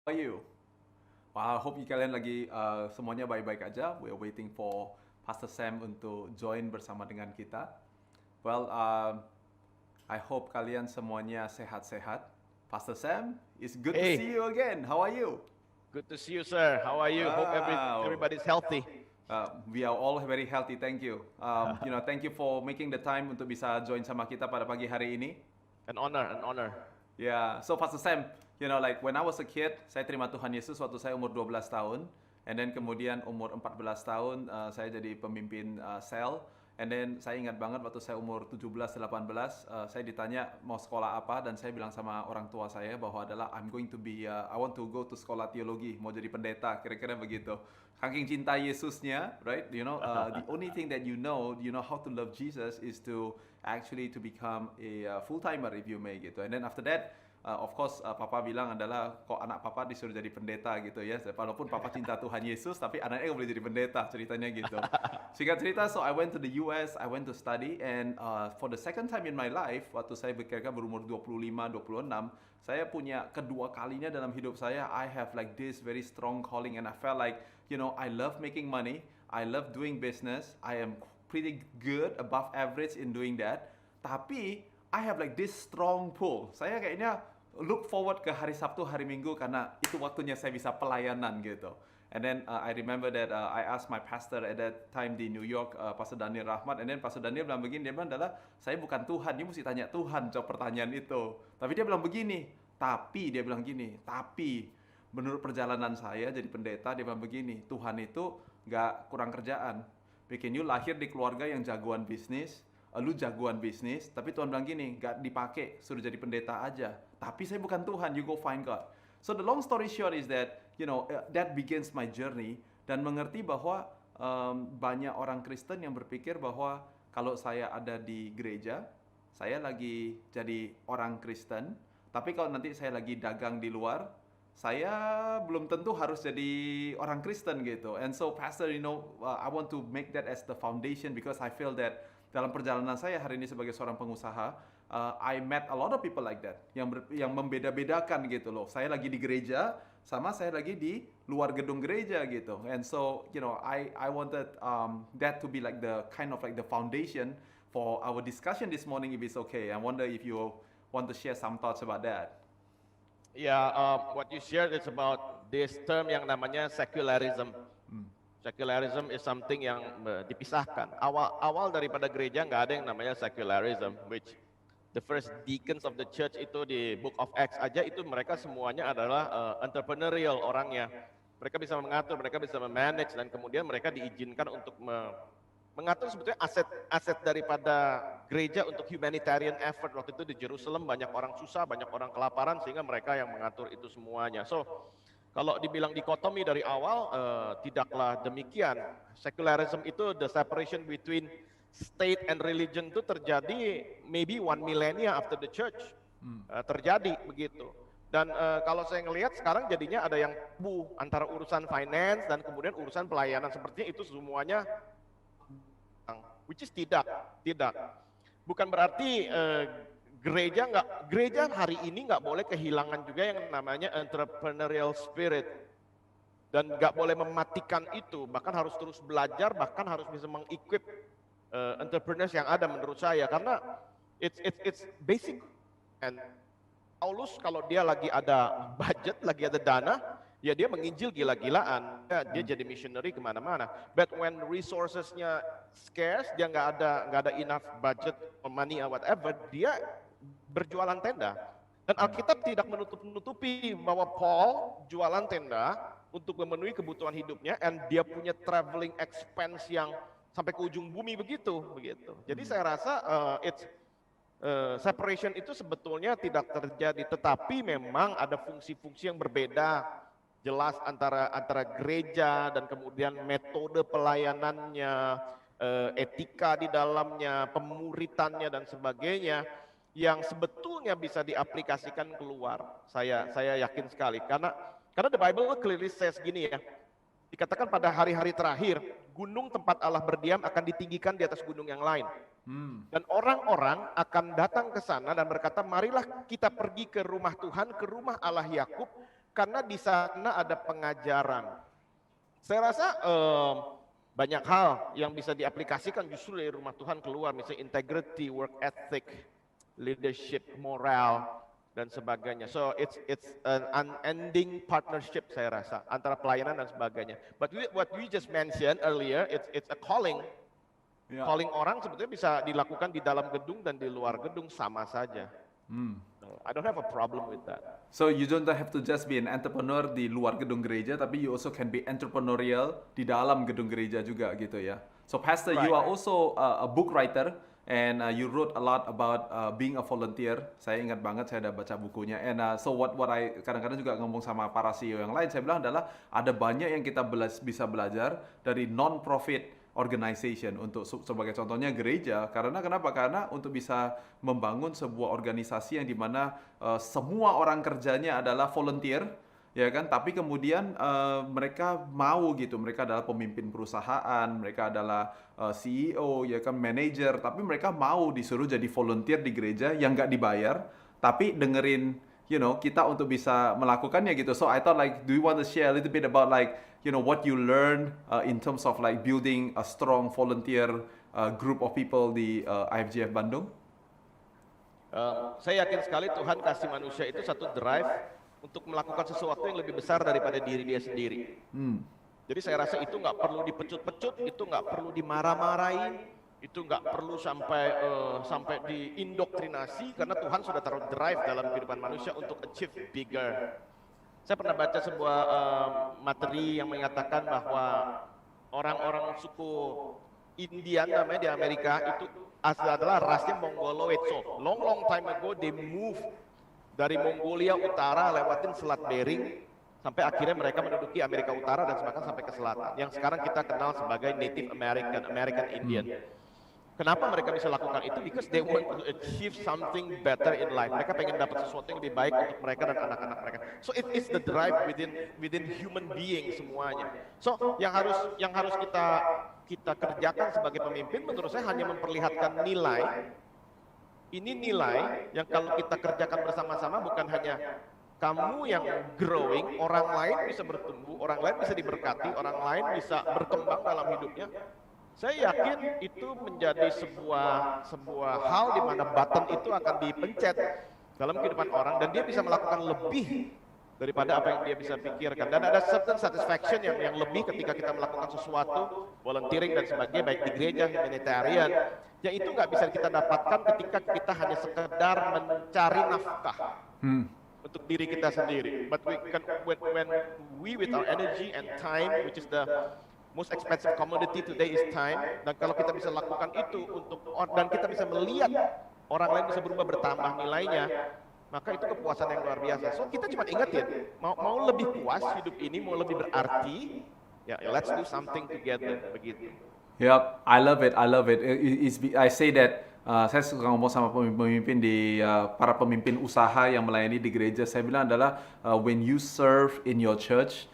How are you? Well, I hope kalian lagi semuanya baik-baik aja. We are waiting for Pastor Sam untuk join bersama dengan kita. Well, I hope kalian semuanya sehat-sehat. Pastor Sam, it's good to see Hey, you again. How are you? good to see you, sir. How are you? Hope Wow. everybody's healthy. We are all very healthy, thank you. Thank you for making the time untuk bisa join sama kita pada pagi hari ini. An honor, an honor. Yeah, so Pastor Sam, like when I was a kid, saya terima Tuhan Yesus waktu saya umur 12 tahun. And then kemudian umur 14 tahun saya jadi pemimpin sel. And then saya ingat banget waktu saya umur 17, 18, saya ditanya mau sekolah apa dan saya bilang sama orang tua saya bahwa adalah I want to go to sekolah teologi, mau jadi pendeta, kira-kira begitu. Saking cinta Yesusnya, right? The only thing that you know how to love Jesus is to actually to become a full-timer if you may gitu. And then after that, of course, Papa bilang adalah kok anak Papa disuruh jadi pendeta gitu ya. Walaupun Papa cinta Tuhan Yesus, tapi anaknya nggak boleh jadi pendeta, ceritanya gitu. Singkat cerita, so I went to the US, I went to study, and for the second time in my life, waktu saya kira berumur 25, 26, saya punya kedua kalinya dalam hidup saya, I have like this very strong calling, and I felt like, I love making money, I love doing business, I am pretty good, above average in doing that, tapi I have like this strong pull. Saya kayaknya look forward ke hari Sabtu, hari Minggu karena itu waktunya saya bisa pelayanan gitu. And then I remember that I asked my pastor at that time di New York, Pastor Daniel Rahmat, and then Pastor Daniel bilang begini, dia bilang adalah saya bukan Tuhan, you mesti tanya Tuhan jawab pertanyaan itu. Tapi dia bilang begini, dia bilang gini, tapi menurut perjalanan saya jadi pendeta, dia bilang begini, Tuhan itu nggak kurang kerjaan, bikin you lahir di keluarga yang jagoan bisnis, lu jagoan bisnis, tapi Tuhan bilang gini, gak dipakai, suruh jadi pendeta aja. Tapi saya bukan Tuhan, you go find God. So the long story short is that, that begins my journey, dan mengerti bahwa banyak orang Kristen yang berpikir bahwa kalau saya ada di gereja, saya lagi jadi orang Kristen, tapi kalau nanti saya lagi dagang di luar, saya belum tentu harus jadi orang Kristen gitu. And so pastor, I want to make that as the foundation because I feel that dalam perjalanan saya hari ini sebagai seorang pengusaha, I met a lot of people like that yang membeda-bedakan gitu loh. Saya lagi di gereja sama saya lagi di luar gedung gereja gitu. And so, I wanted that to be like the kind of like the foundation for our discussion this morning if it's okay. I wonder if you want to share some thoughts about that. Yeah, what you shared is about this term yang namanya secularism. Secularism is something yang dipisahkan. Awal daripada gereja nggak ada yang namanya secularism, which the first deacons of the church itu di Book of Acts aja itu mereka semuanya adalah entrepreneurial orangnya. Mereka bisa mengatur, mereka bisa memanage, dan kemudian mereka diizinkan untuk mengatur sebetulnya aset daripada gereja untuk humanitarian effort. Waktu itu di Jerusalem banyak orang susah, banyak orang kelaparan, sehingga mereka yang mengatur itu semuanya. So, kalau dibilang dikotomi dari awal, tidaklah demikian. Secularism itu the separation between state and religion itu terjadi maybe 1 millennia after the church. Terjadi begitu. Dan kalau saya ngelihat sekarang jadinya ada yang antara urusan finance dan kemudian urusan pelayanan, sepertinya itu semuanya, which is tidak. Bukan berarti gereja hari ini nggak boleh kehilangan juga yang namanya entrepreneurial spirit, dan nggak boleh mematikan itu, bahkan harus terus belajar, bahkan harus bisa mengequip entrepreneurs yang ada menurut saya, karena it's basic. And Paulus kalau dia lagi ada budget, lagi ada dana, ya dia menginjil gila-gilaan, dia jadi missionary kemana-mana. But when resourcesnya scarce, dia nggak ada enough budget or money or whatever, dia berjualan tenda. Dan Alkitab tidak menutupi bahwa Paul jualan tenda untuk memenuhi kebutuhan hidupnya, and dia punya traveling expense yang sampai ke ujung bumi begitu. Jadi saya rasa separation itu sebetulnya tidak terjadi, tetapi memang ada fungsi-fungsi yang berbeda jelas antara gereja dan kemudian metode pelayanannya, etika di dalamnya, pemuritannya dan sebagainya, yang sebetulnya bisa diaplikasikan keluar. Saya yakin sekali, karena the Bible clearly says gini ya, dikatakan pada hari-hari terakhir, gunung tempat Allah berdiam akan ditinggikan di atas gunung yang lain. Dan orang-orang akan datang ke sana dan berkata, marilah kita pergi ke rumah Tuhan, ke rumah Allah Yakub, karena di sana ada pengajaran. Saya rasa banyak hal yang bisa diaplikasikan justru dari rumah Tuhan keluar, misalnya integrity, work ethic, leadership, moral, dan sebagainya. So it's an unending partnership saya rasa antara pelayanan dan sebagainya. But what we just mentioned earlier, it's a calling. Yeah. Calling orang sebetulnya bisa dilakukan di dalam gedung dan di luar gedung sama saja. No, I don't have a problem with that. So you don't have to just be an entrepreneur di luar gedung gereja, tapi you also can be entrepreneurial di dalam gedung gereja juga gitu ya. So Pastor, you are also a book writer and you wrote a lot about being a volunteer. Saya ingat banget saya ada baca bukunya. And so what I kadang-kadang juga ngomong sama para CEO yang lain, saya bilang adalah ada banyak yang kita bisa belajar dari non-profit organization untuk sebagai contohnya gereja. Karena kenapa? Karena untuk bisa membangun sebuah organisasi yang dimana semua orang kerjanya adalah volunteer, ya kan? Tapi kemudian mereka mau gitu, mereka adalah pemimpin perusahaan, mereka adalah CEO, ya kan, manager, tapi mereka mau disuruh jadi volunteer di gereja yang nggak dibayar, tapi dengerin, kita untuk bisa melakukannya gitu. So I thought like, do you want to share a little bit about like, what you learned in terms of like building a strong volunteer group of people di IFGF Bandung? Saya yakin sekali Tuhan kasih manusia itu satu drive untuk melakukan sesuatu yang lebih besar daripada diri dia sendiri. Jadi saya rasa itu nggak perlu dipecut-pecut, itu nggak perlu dimarah-marahin, itu nggak perlu sampai diindoktrinasi, karena Tuhan sudah taruh drive dalam kehidupan manusia untuk achieve bigger. Saya pernah baca sebuah materi yang mengatakan bahwa orang-orang suku Indian namanya di Amerika itu adalah rasnya Mongoloid. So long time ago they move dari Mongolia Utara lewatin Selat Bering sampai akhirnya mereka menduduki Amerika Utara dan bahkan sampai ke selatan, yang sekarang kita kenal sebagai Native American Indian. Kenapa mereka bisa lakukan itu? Because they want to achieve something better in life. Mereka pengen dapat sesuatu yang lebih baik untuk mereka dan anak-anak mereka. So it is the drive within human being semuanya. So yang harus kita kerjakan sebagai pemimpin, menurut saya hanya memperlihatkan nilai. Ini nilai yang kalau kita kerjakan bersama-sama, bukan hanya kamu yang growing, orang lain bisa bertumbuh, orang lain bisa diberkati, orang lain bisa berkembang dalam hidupnya. Saya yakin itu menjadi sebuah hal di mana button itu akan dipencet dalam kehidupan orang dan dia bisa melakukan lebih daripada apa yang dia bisa pikirkan. Dan ada certain satisfaction yang lebih ketika kita melakukan sesuatu, volunteering dan sebagainya, baik di gereja, humanitarian, yang itu nggak bisa kita dapatkan ketika kita hanya sekedar mencari nafkah untuk diri kita sendiri. But when we with our energy and time, which is the most expensive commodity today is time, dan kalau kita bisa lakukan itu dan kita bisa melihat orang lain bisa berubah bertambah nilainya, maka itu kepuasan yang luar biasa. So kita cuma ingetin, mau lebih puas hidup ini, mau lebih berarti, ya let's do something together, begitu. Yep, I love it. I say that saya suka ngomong sama pemimpin di para pemimpin usaha yang melayani di gereja. Saya bilang adalah when you serve in your church,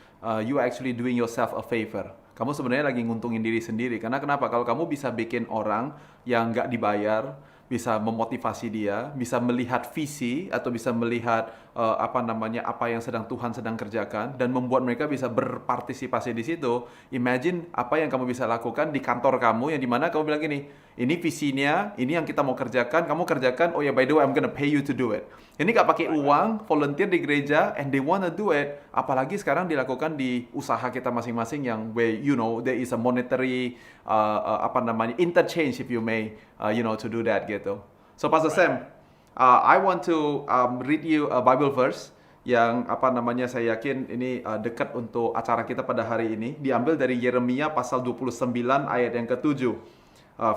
you are actually doing yourself a favor. Kamu sebenarnya lagi nguntungin diri sendiri. Karena kenapa? Kalau kamu bisa bikin orang yang nggak dibayar, bisa memotivasi dia, bisa melihat visi atau bisa melihat apa yang Tuhan sedang kerjakan dan membuat mereka bisa berpartisipasi di situ. Imagine apa yang kamu bisa lakukan di kantor kamu yang dimana kamu bilang gini, ini visinya, ini yang kita mau kerjakan, kamu kerjakan, oh ya by the way I'm gonna pay you to do it. Ini gak pakai uang, volunteer di gereja, and they wanna do it. Apalagi sekarang dilakukan di usaha kita masing-masing yang where there is a monetary interchange if you may, to do that gitu. So Pastor Sam, I want to read you a Bible verse yang saya yakin ini dekat untuk acara kita pada hari ini. Diambil dari Yeremia pasal 29 ayat yang ke-7.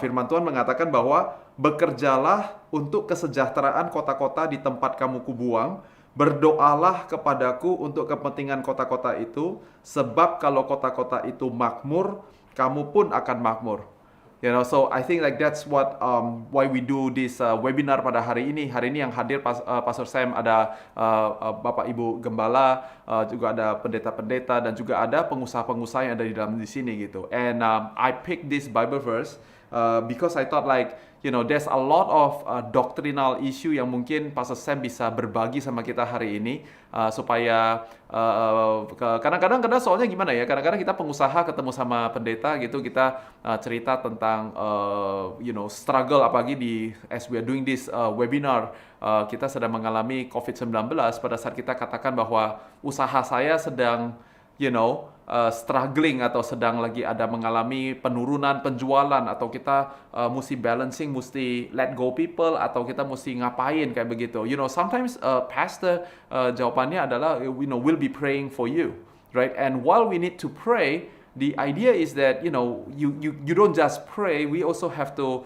Firman Tuhan mengatakan bahwa bekerjalah untuk kesejahteraan kota-kota di tempat kamu kubuang, berdoalah kepadaku untuk kepentingan kota-kota itu, sebab kalau kota-kota itu makmur, kamu pun akan makmur. So I think like that's what why we do this webinar pada hari ini. Hari ini yang hadir Pastor Sam, ada Bapak Ibu Gembala, juga ada pendeta-pendeta dan juga ada pengusaha-pengusaha yang ada di sini gitu. And I pick this Bible verse because I thought like, you know, there's a lot of doctrinal issue yang mungkin Pastor Sam bisa berbagi sama kita hari ini, supaya kadang-kadang soalnya gimana ya, kadang-kadang kita pengusaha ketemu sama pendeta gitu, kita cerita tentang you know, struggle, apalagi di as we are doing this webinar, kita sedang mengalami COVID-19. Pada saat kita katakan bahwa usaha saya sedang, you know, struggling atau sedang lagi ada mengalami penurunan penjualan, atau kita mesti balancing, mesti let go people, atau kita mesti ngapain kayak begitu. You know, sometimes pastor jawabannya adalah, you know, we'll be praying for you, right? And while we need to pray, the idea is that, you know, you don't just pray, we also have to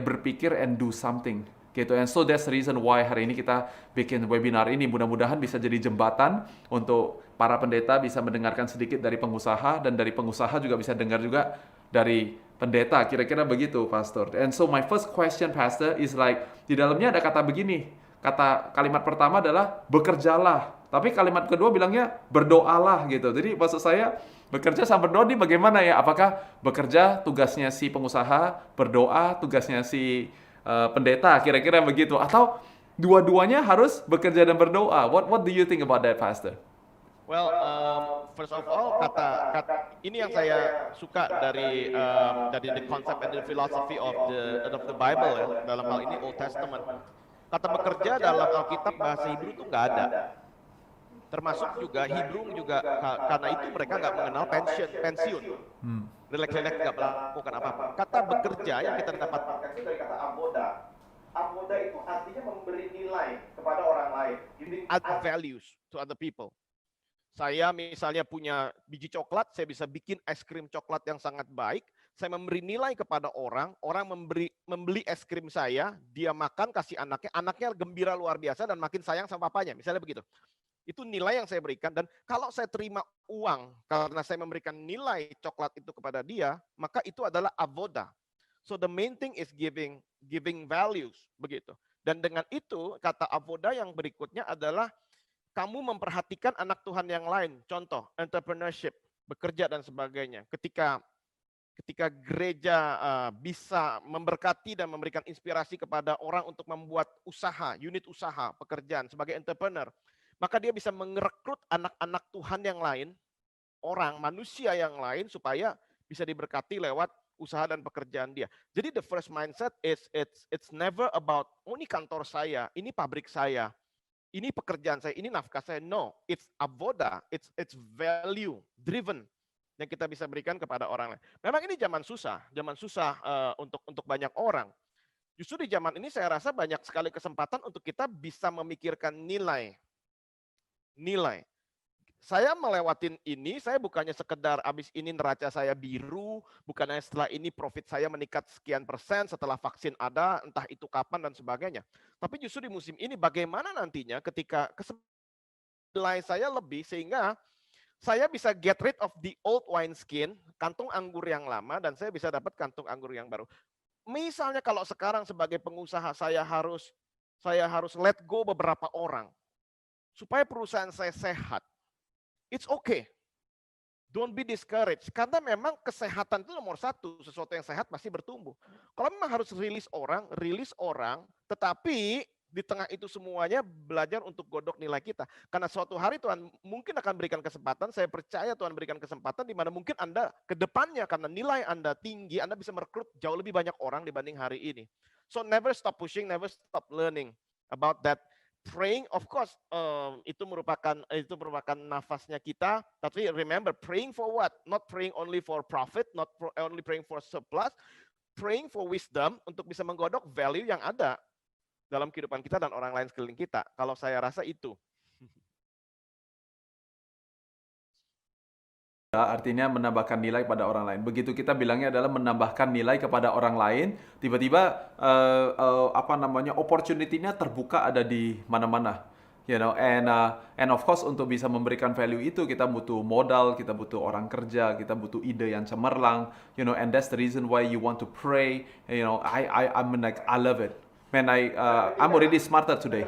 berpikir and do something gitu. And so that's the reason why hari ini kita bikin webinar ini. Mudah-mudahan bisa jadi jembatan untuk para pendeta bisa mendengarkan sedikit dari pengusaha, dan dari pengusaha juga bisa dengar juga dari pendeta. Kira-kira begitu, Pastor. And so my first question, Pastor, is like, di dalamnya ada kata begini. Kalimat pertama adalah bekerjalah. Tapi kalimat kedua bilangnya berdoalah gitu. Jadi maksud saya, bekerja sama berdoa ini bagaimana ya? Apakah bekerja tugasnya si pengusaha, berdoa tugasnya si pendeta, kira-kira begitu, atau dua-duanya harus bekerja dan berdoa? What do you think about that, Pastor? Well, first of all, kata ini yang saya suka dari the concept and the philosophy of the Bible ya, dalam hal ini Old Testament. Kata bekerja dalam Alkitab bahasa Hebrew itu nggak ada. Termasuk juga Hebrew juga, karena itu mereka nggak mengenal pensiun. Relax-relax, nggak melakukan apa-apa. Kata bekerja yang kita dapatkan itu dari kata avoda. Avoda itu artinya memberi nilai kepada orang lain. Add values to other people. Saya misalnya punya biji coklat, saya bisa bikin es krim coklat yang sangat baik. Saya memberi nilai kepada orang membeli es krim saya, dia makan, kasih anaknya gembira luar biasa dan makin sayang sama papanya. Misalnya begitu. Itu nilai yang saya berikan, dan kalau saya terima uang karena saya memberikan nilai coklat itu kepada dia, maka itu adalah avoda. So the main thing is giving values, begitu. Dan dengan itu, kata avoda yang berikutnya adalah kamu memperhatikan anak Tuhan yang lain. Contoh, entrepreneurship, bekerja dan sebagainya. Ketika gereja bisa memberkati dan memberikan inspirasi kepada orang untuk membuat usaha, unit usaha, pekerjaan sebagai entrepreneur, maka dia bisa merekrut anak-anak Tuhan yang lain, orang, manusia yang lain, supaya bisa diberkati lewat usaha dan pekerjaan dia. Jadi the first mindset is it's never about, oh ini kantor saya, ini pabrik saya, ini pekerjaan saya, ini nafkah saya. No, it's avoda, it's value driven yang kita bisa berikan kepada orang lain. Memang ini zaman susah untuk banyak orang. Justru di zaman ini saya rasa banyak sekali kesempatan untuk kita bisa memikirkan nilai. Saya melewatin ini, saya bukannya sekedar abis ini neraca saya biru, bukannya setelah ini profit saya meningkat sekian persen setelah vaksin ada, entah itu kapan dan sebagainya. Tapi justru di musim ini bagaimana nantinya ketika nilai saya lebih, sehingga saya bisa get rid of the old wine skin, kantung anggur yang lama, dan saya bisa dapat kantung anggur yang baru. Misalnya kalau sekarang sebagai pengusaha saya harus let go beberapa orang supaya perusahaan saya sehat. It's okay. Don't be discouraged. Karena memang kesehatan itu nomor satu. Sesuatu yang sehat pasti bertumbuh. Kalau memang harus rilis orang, tetapi di tengah itu semuanya belajar untuk godok nilai kita. Karena suatu hari Tuhan mungkin akan berikan kesempatan, saya percaya Tuhan berikan kesempatan di mana mungkin Anda ke depannya karena nilai Anda tinggi, Anda bisa merekrut jauh lebih banyak orang dibanding hari ini. So never stop pushing, never stop learning about that. Praying, of course, itu merupakan nafasnya kita. Tapi remember, praying for what? Not praying only for profit, not only praying for surplus, praying for wisdom untuk bisa menggodok value yang ada dalam kehidupan kita dan orang lain sekeliling kita. Kalau saya rasa itu. Artinya menambahkan nilai pada orang lain. Begitu kita bilangnya adalah menambahkan nilai kepada orang lain, tiba-tiba opportunity-nya terbuka ada di mana-mana. You know, and of course untuk bisa memberikan value itu kita butuh modal, kita butuh orang kerja, kita butuh ide yang cemerlang, you know, and that's the reason why you want to pray. You know, I love it. Man, I'm already smarter today.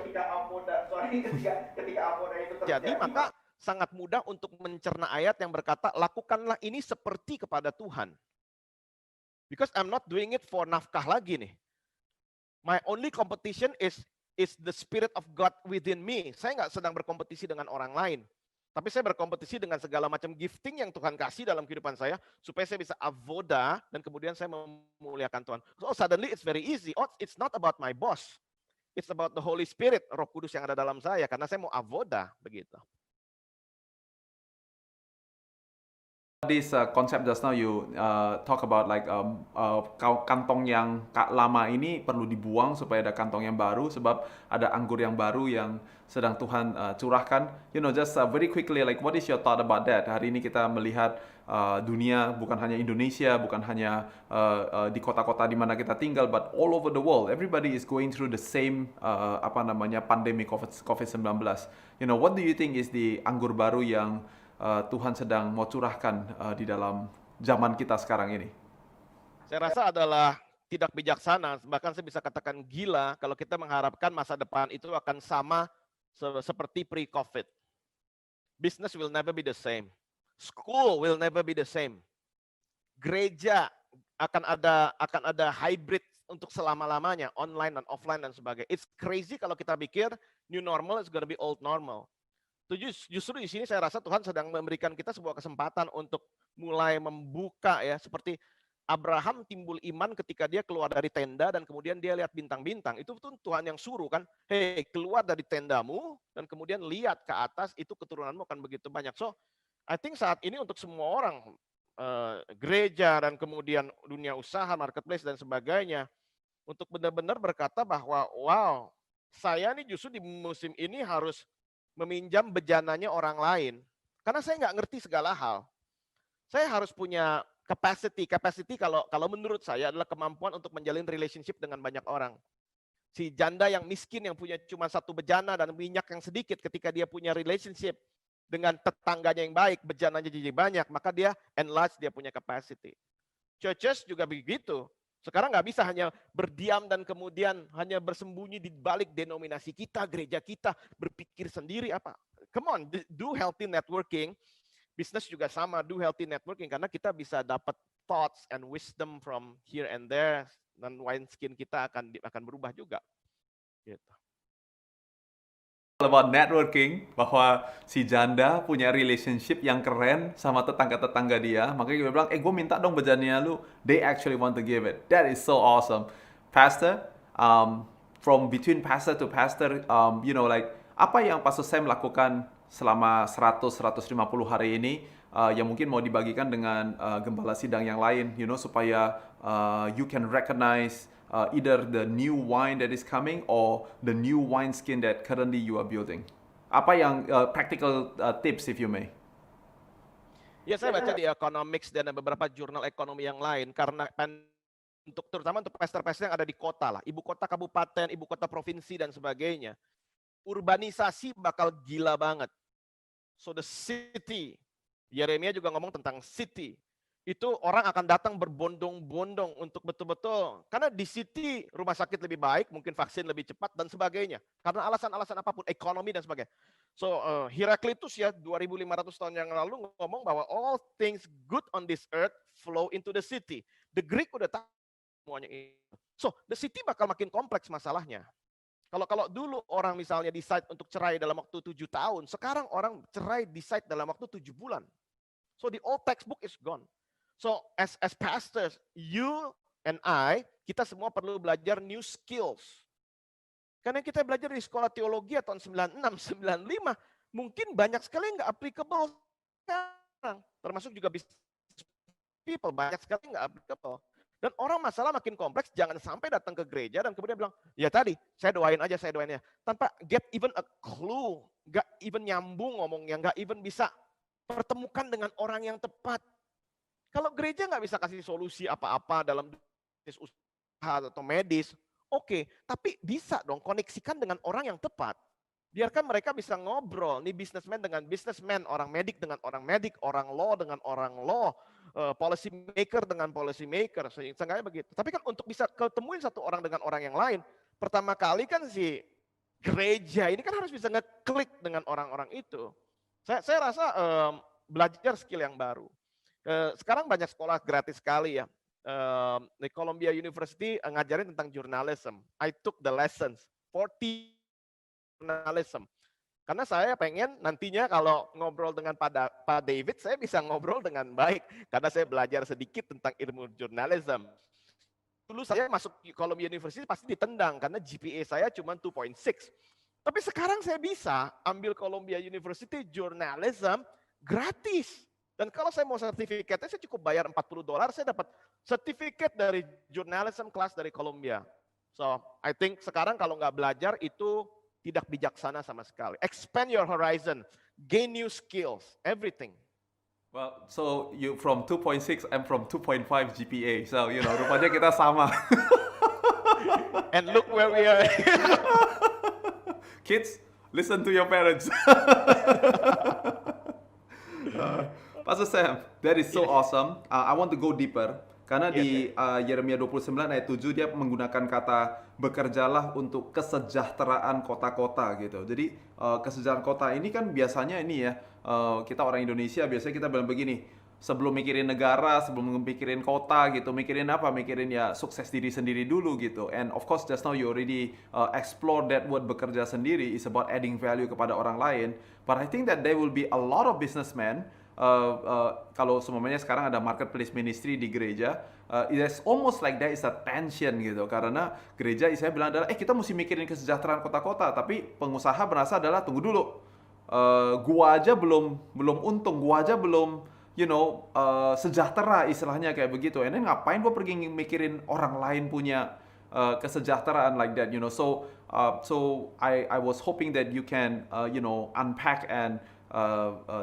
Jadi maka sangat mudah untuk mencerna ayat yang berkata, lakukanlah ini seperti kepada Tuhan. Because I'm not doing it for nafkah lagi nih. My only competition is the spirit of God within me. Saya nggak sedang berkompetisi dengan orang lain. Tapi saya berkompetisi dengan segala macam gifting yang Tuhan kasih dalam kehidupan saya, supaya saya bisa avoda, dan kemudian saya memuliakan Tuhan. So suddenly it's very easy. Oh, it's not about my boss. It's about the Holy Spirit, Roh Kudus yang ada dalam saya, karena saya mau avoda, begitu. This concept just now you talk about like kantong yang lama ini perlu dibuang supaya ada kantong yang baru, sebab ada anggur yang baru yang sedang Tuhan curahkan. You know, just very quickly, like what is your thought about that? Hari ini kita melihat dunia, bukan hanya Indonesia, bukan hanya di kota-kota di mana kita tinggal, but all over the world. Everybody is going through the same pandemi COVID-19. You know, what do you think is the anggur baru yang Tuhan sedang mau curahkan di dalam zaman kita sekarang ini? Saya rasa adalah tidak bijaksana, bahkan saya bisa katakan gila kalau kita mengharapkan masa depan itu akan sama seperti pre-COVID. Business will never be the same. School will never be the same. Gereja akan ada hybrid untuk selama-lamanya, online dan offline dan sebagainya. It's crazy kalau kita pikir new normal is gonna be old normal. Justru di sini saya rasa Tuhan sedang memberikan kita sebuah kesempatan untuk mulai membuka, ya, seperti Abraham timbul iman ketika dia keluar dari tenda dan kemudian dia lihat bintang-bintang. Itu tuh Tuhan yang suruh kan, hei, keluar dari tendamu dan kemudian lihat ke atas, itu keturunanmu akan begitu banyak. So I think saat ini untuk semua orang, gereja dan kemudian dunia usaha, marketplace dan sebagainya, untuk benar-benar berkata bahwa wow, saya nih justru di musim ini harus meminjam bejananya orang lain. Karena saya nggak ngerti segala hal. Saya harus punya capacity. Capacity kalau menurut saya adalah kemampuan untuk menjalin relationship dengan banyak orang. Si janda yang miskin yang punya cuma satu bejana dan minyak yang sedikit, ketika dia punya relationship dengan tetangganya yang baik, bejananya jadi banyak, maka dia enlarge, dia punya capacity. Churches juga begitu. Sekarang nggak bisa hanya berdiam dan kemudian hanya bersembunyi di balik denominasi kita, gereja kita, berpikir sendiri apa. Come on, do healthy networking. Bisnis juga sama, do healthy networking, karena kita bisa dapat thoughts and wisdom from here and there, dan wine skin kita akan berubah juga. Gitu. About networking, bahwa si janda punya relationship yang keren sama tetangga-tetangga dia, makanya dia bilang, gue minta dong bejananya lu. They actually want to give it. That is so awesome. Pastor, from between pastor to pastor, you know, like apa yang Pastor Sam lakukan selama 100-150 hari ini yang mungkin mau dibagikan dengan gembala sidang yang lain, you know, supaya you can recognize either the new wine that is coming or the new wineskin that currently you are building. Apa yang practical tips, if you may? Ya, saya baca di Economics dan beberapa jurnal ekonomi yang lain, karena terutama untuk pastor-pastor yang ada di kota lah, ibu kota kabupaten, ibu kota provinsi dan sebagainya, urbanisasi bakal gila banget. So the city, Yeremia juga ngomong tentang city. Itu orang akan datang berbondong-bondong untuk betul-betul, karena di city rumah sakit lebih baik, mungkin vaksin lebih cepat dan sebagainya. Karena alasan-alasan apapun, ekonomi dan sebagainya. So Heraklitus ya 2500 tahun yang lalu ngomong bahwa all things good on this earth flow into the city. The Greek udah tahu semuanya itu. So the city bakal makin kompleks masalahnya. Kalau dulu orang misalnya decide untuk cerai dalam waktu 7 tahun, sekarang orang cerai decide dalam waktu 7 bulan. So the old textbook is gone. So as pastors, you and I, kita semua perlu belajar new skills. Karena kita belajar di sekolah teologi tahun 96, 95, mungkin banyak sekali nggak applicable sekarang. Termasuk juga business people, banyak sekali nggak applicable. Dan orang masalah makin kompleks, jangan sampai datang ke gereja dan kemudian bilang, ya tadi, saya doain aja, tanpa get even a clue, nggak even nyambung ngomongnya, nggak even bisa pertemukan dengan orang yang tepat. Kalau gereja nggak bisa kasih solusi apa-apa dalam bisnis usaha atau medis, oke, tapi bisa dong koneksikan dengan orang yang tepat. Biarkan mereka bisa ngobrol, nih businessman dengan businessman, orang medik dengan orang medik, orang law dengan orang law, policy maker dengan policy maker, seenggaknya begitu. Tapi kan untuk bisa ketemuin satu orang dengan orang yang lain, pertama kali kan si gereja ini kan harus bisa ngeklik dengan orang-orang itu. Saya rasa belajar skill yang baru. Sekarang banyak sekolah gratis sekali ya. di Columbia University ngajarin tentang journalism. I took the lessons, 40 journalism. Karena saya pengen nantinya kalau ngobrol dengan Pak David, saya bisa ngobrol dengan baik. Karena saya belajar sedikit tentang ilmu journalism. Dulu saya masuk Columbia University pasti ditendang karena GPA saya cuma 2.6. Tapi sekarang saya bisa ambil Columbia University journalism gratis. Dan kalau saya mau sertifikatnya, saya cukup bayar $40, saya dapat sertifikat dari journalism class dari Columbia. So, I think sekarang kalau nggak belajar itu tidak bijaksana sama sekali. Expand your horizon, gain new skills, everything. Well, so you from 2.6, I'm from 2.5 GPA. So, rupanya kita sama. And look where we are. Kids, listen to your parents. Pastor Sam, that is so awesome. I want to go deeper. Karena di Yeremia 29 ayat 7 dia menggunakan kata bekerjalah untuk kesejahteraan kota-kota gitu. Jadi kesejahteraan kota ini kan biasanya ini ya, kita orang Indonesia biasanya kita bilang begini, sebelum mikirin negara, sebelum mikirin kota gitu, mikirin apa? Mikirin ya sukses diri sendiri dulu gitu. And of course just now you already explore that word bekerja sendiri is about adding value kepada orang lain. But I think that there will be a lot of businessmen kalau semuanya sekarang ada marketplace ministry di gereja, it's almost like there is a tension gitu, karena gereja saya bilang adalah kita mesti mikirin kesejahteraan kota-kota, tapi pengusaha merasa adalah tunggu dulu, gua aja belum untung, gua aja belum sejahtera istilahnya kayak begitu, and then ngapain gua pergi mikirin orang lain punya kesejahteraan like that, so I was hoping that you can unpack and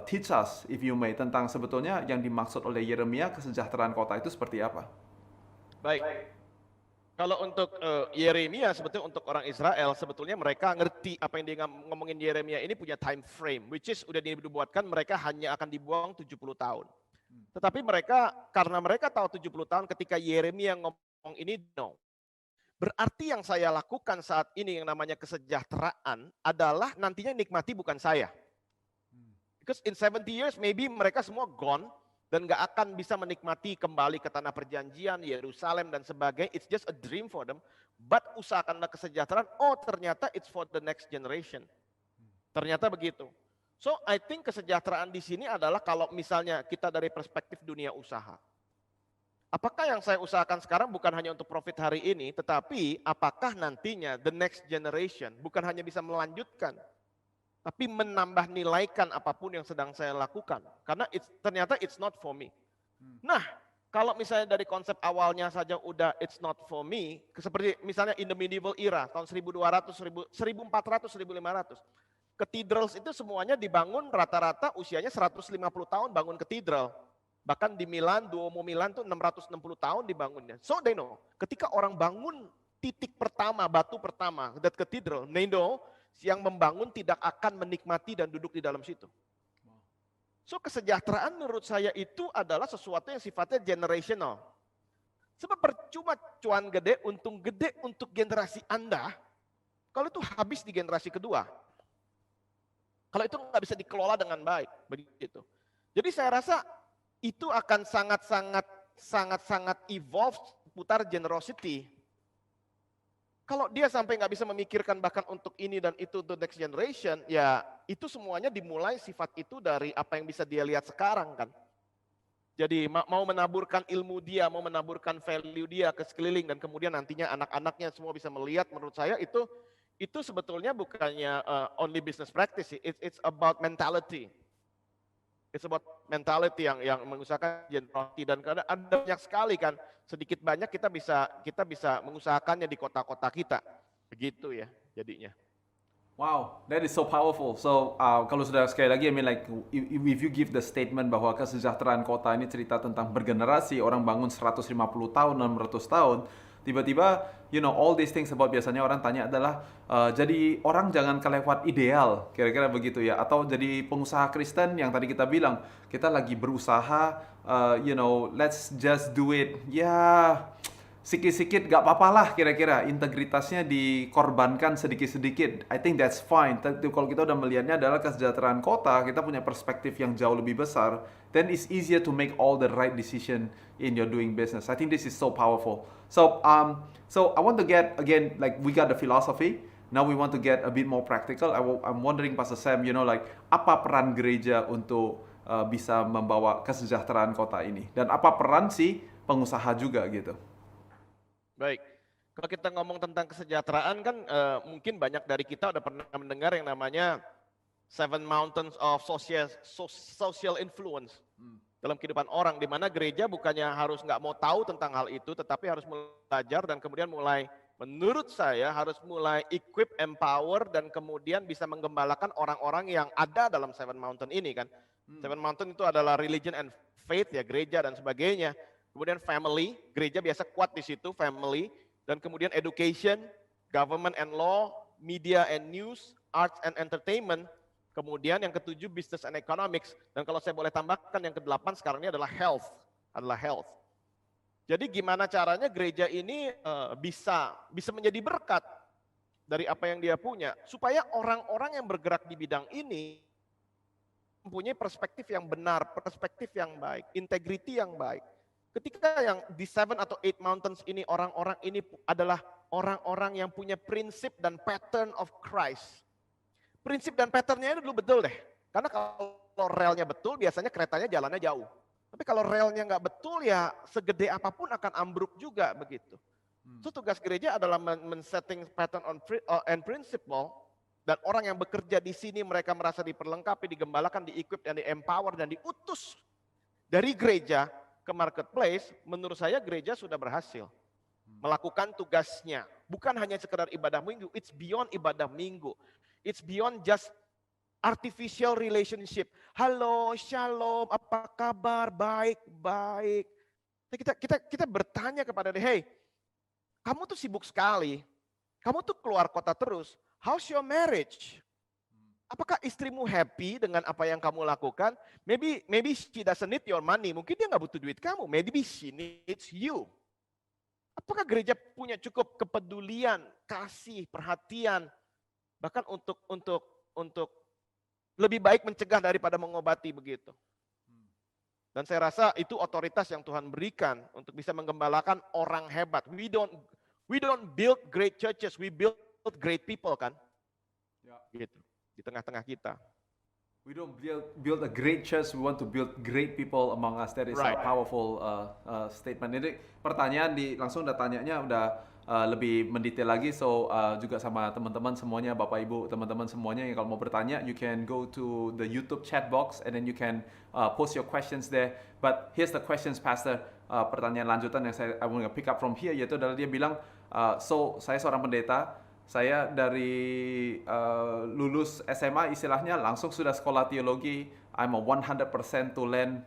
teach us, if you may, tentang sebetulnya yang dimaksud oleh Yeremia kesejahteraan kota itu seperti apa? Baik. Kalau untuk Yeremia, sebetulnya untuk orang Israel, sebetulnya mereka ngerti apa yang dia ngomongin Yeremia ini punya time frame, which is udah dibuatkan mereka hanya akan dibuang 70 tahun. Tetapi mereka, karena mereka tahu 70 tahun ketika Yeremia ngomong ini, no. Berarti yang saya lakukan saat ini yang namanya kesejahteraan adalah nantinya nikmati bukan saya. Because in 70 years maybe mereka semua gone dan gak akan bisa menikmati kembali ke tanah perjanjian, Yerusalem dan sebagainya. It's just a dream for them. But usahakanlah kesejahteraan, ternyata it's for the next generation. Ternyata begitu. So I think kesejahteraan di sini adalah kalau misalnya kita dari perspektif dunia usaha. Apakah yang saya usahakan sekarang bukan hanya untuk profit hari ini, tetapi apakah nantinya the next generation bukan hanya bisa melanjutkan, tapi menambah nilaikan apapun yang sedang saya lakukan. Karena ternyata it's not for me. Nah, kalau misalnya dari konsep awalnya saja udah it's not for me, seperti misalnya in the medieval era, tahun 1200, 1400, 1500, cathedrals itu semuanya dibangun rata-rata usianya 150 tahun bangun katedral. Bahkan di Milan, Duomo Milan tuh 660 tahun dibangunnya. So they know, ketika orang bangun titik pertama, batu pertama, that cathedral, they know, yang membangun tidak akan menikmati dan duduk di dalam situ. So kesejahteraan menurut saya itu adalah sesuatu yang sifatnya generational. Sebab percuma cuan gede, untung gede untuk generasi Anda, kalau itu habis di generasi kedua. Kalau itu nggak bisa dikelola dengan baik, begitu. Jadi saya rasa itu akan sangat evolve putar generosity. Kalau dia sampai nggak bisa memikirkan bahkan untuk ini dan itu untuk next generation, ya itu semuanya dimulai sifat itu dari apa yang bisa dia lihat sekarang kan. Jadi mau menaburkan ilmu dia, mau menaburkan value dia ke sekeliling dan kemudian nantinya anak-anaknya semua bisa melihat, menurut saya itu sebetulnya bukannya only business practice, it's about mentality. It's about mentality yang mengusahakan generosity dan karena ada banyak sekali kan, sedikit banyak kita bisa mengusahakannya di kota-kota kita, begitu ya jadinya. Wow, that is so powerful. So kalau sudah sekali lagi, I mean like if you give the statement bahwa kesejahteraan kota ini cerita tentang bergenerasi, orang bangun 150 tahun, 600 tahun, tiba-tiba all these things about biasanya orang tanya adalah jadi orang jangan kelewat ideal, kira-kira begitu ya, atau jadi pengusaha Kristen yang tadi kita bilang kita lagi berusaha, let's just do it, ya sikit-sikit gak apa-apalah kira-kira integritasnya dikorbankan sedikit-sedikit. I think that's fine. Tapi kalau kita udah melihatnya adalah kesejahteraan kota, kita punya perspektif yang jauh lebih besar, then it's easier to make all the right decision in your doing business. I think this is so powerful. So I want to get again, like we got the philosophy. Now we want to get a bit more practical. I'm wondering, Pastor Sam, like apa peran gereja untuk bisa membawa kesejahteraan kota ini, dan apa peran si pengusaha juga gitu. Baik, kalau kita ngomong tentang kesejahteraan kan mungkin banyak dari kita udah pernah mendengar yang namanya Seven Mountains of Social Influence dalam kehidupan orang, di mana gereja bukannya harus nggak mau tahu tentang hal itu, tetapi harus belajar dan kemudian mulai, menurut saya harus mulai equip, empower, dan kemudian bisa menggembalakan orang-orang yang ada dalam Seven Mountain ini kan. Seven Mountain itu adalah religion and faith ya, gereja dan sebagainya. Kemudian family, gereja biasa kuat di situ, family. Dan kemudian education, government and law, media and news, arts and entertainment. Kemudian yang ketujuh, business and economics. Dan kalau saya boleh tambahkan yang kedelapan sekarang ini adalah health. Jadi gimana caranya gereja ini bisa menjadi berkat dari apa yang dia punya. Supaya orang-orang yang bergerak di bidang ini mempunyai perspektif yang benar, perspektif yang baik, integriti yang baik. Ketika yang di 7 atau 8 mountains ini, orang-orang ini adalah orang-orang yang punya prinsip dan pattern of Christ. Prinsip dan patternnya ini dulu betul deh. Karena kalau relnya betul, biasanya keretanya jalannya jauh. Tapi kalau relnya nggak betul, ya segede apapun akan ambruk juga begitu. So tugas gereja adalah men-setting pattern and principle. Dan orang yang bekerja di sini mereka merasa diperlengkapi, digembalakan, di-equip, dan di-empower, dan diutus dari gereja ke marketplace. Menurut saya gereja sudah berhasil melakukan tugasnya. Bukan hanya sekedar ibadah minggu, it's beyond ibadah minggu. It's beyond just artificial relationship. Halo, shalom, apa kabar? Baik, baik. Kita bertanya kepada dia, hey, kamu tuh sibuk sekali. Kamu tuh keluar kota terus. How's your marriage? Apakah istrimu happy dengan apa yang kamu lakukan? Maybe she doesn't need your money. Mungkin dia nggak butuh duit kamu. Maybe she needs you. Apakah gereja punya cukup kepedulian, kasih, perhatian, bahkan untuk lebih baik mencegah daripada mengobati begitu? Dan saya rasa itu otoritas yang Tuhan berikan untuk bisa menggembalakan orang hebat. We don't build great churches, we build great people kan, Ya. Gitu di tengah-tengah kita. We don't build a great church. We want to build great people among us. That is a powerful statement. Ini pertanyaan langsung udah tanyanya udah lebih mendetail lagi. So juga sama teman-teman semuanya, Bapak Ibu, teman-teman semuanya yang kalau mau bertanya, you can go to the YouTube chat box and then you can post your questions there. But here's the questions, Pastor. Pertanyaan lanjutan yang I want to pick up from here, yaitu adalah dia bilang, so saya seorang pendeta. Saya dari lulus SMA istilahnya langsung sudah sekolah teologi. I'm a 100% to land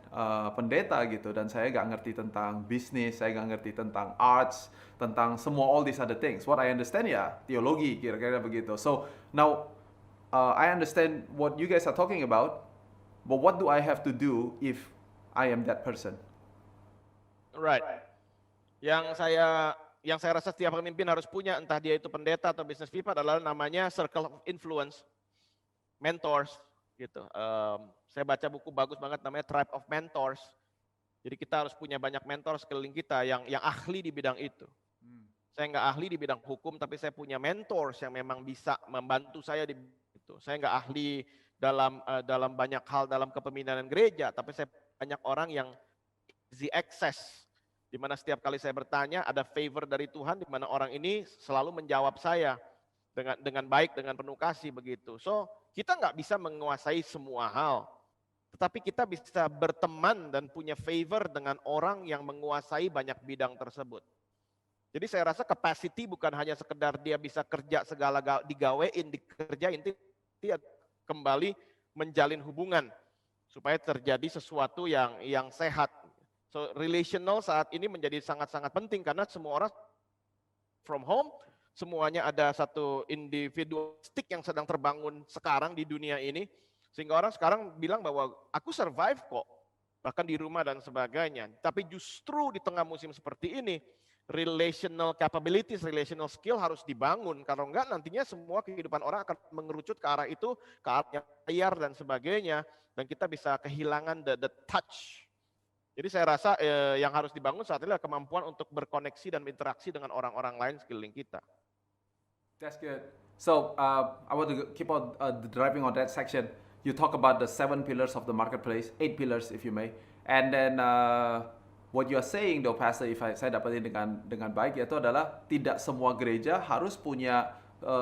pendeta gitu. Dan saya gak ngerti tentang bisnis, saya gak ngerti tentang arts, tentang semua all these other things. What I understand ya teologi kira-kira begitu. So now I understand what you guys are talking about. But what do I have to do if I am that person? Right. Yang saya rasa setiap pemimpin harus punya, entah dia itu pendeta atau business people, adalah namanya circle of influence, mentors, gitu. Saya baca buku bagus banget namanya Tribe of Mentors. Jadi kita harus punya banyak mentor sekeliling kita yang ahli di bidang itu. Saya nggak ahli di bidang hukum, tapi saya punya mentors yang memang bisa membantu saya di itu. Saya nggak ahli dalam banyak hal dalam kepemimpinan gereja, tapi saya banyak orang yang easy access. Di mana setiap kali saya bertanya ada favor dari Tuhan, di mana orang ini selalu menjawab saya dengan baik, dengan penuh kasih begitu. So kita nggak bisa menguasai semua hal, tetapi kita bisa berteman dan punya favor dengan orang yang menguasai banyak bidang tersebut. Jadi saya rasa capacity bukan hanya sekedar dia bisa kerja segala digawein, dikerjain, dia kembali menjalin hubungan supaya terjadi sesuatu yang sehat. So relational saat ini menjadi sangat-sangat penting karena semua orang from home, semuanya ada satu individualistik yang sedang terbangun sekarang di dunia ini, sehingga orang sekarang bilang bahwa aku survive kok, bahkan di rumah dan sebagainya. Tapi justru di tengah musim seperti ini, relational capabilities, relational skill harus dibangun. Kalau enggak nantinya semua kehidupan orang akan mengerucut ke arah itu, ke arah layar dan sebagainya. Dan kita bisa kehilangan the touch. Jadi saya rasa yang harus dibangun saat ini adalah kemampuan untuk berkoneksi dan berinteraksi dengan orang-orang lain sekeliling kita. That's good. So I want to keep on driving on that section. You talk about the 7 pillars of the marketplace, 8 pillars if you may, and then what you are saying, though, Pastor, if saya dapatin dengan baik, yaitu adalah tidak semua gereja harus punya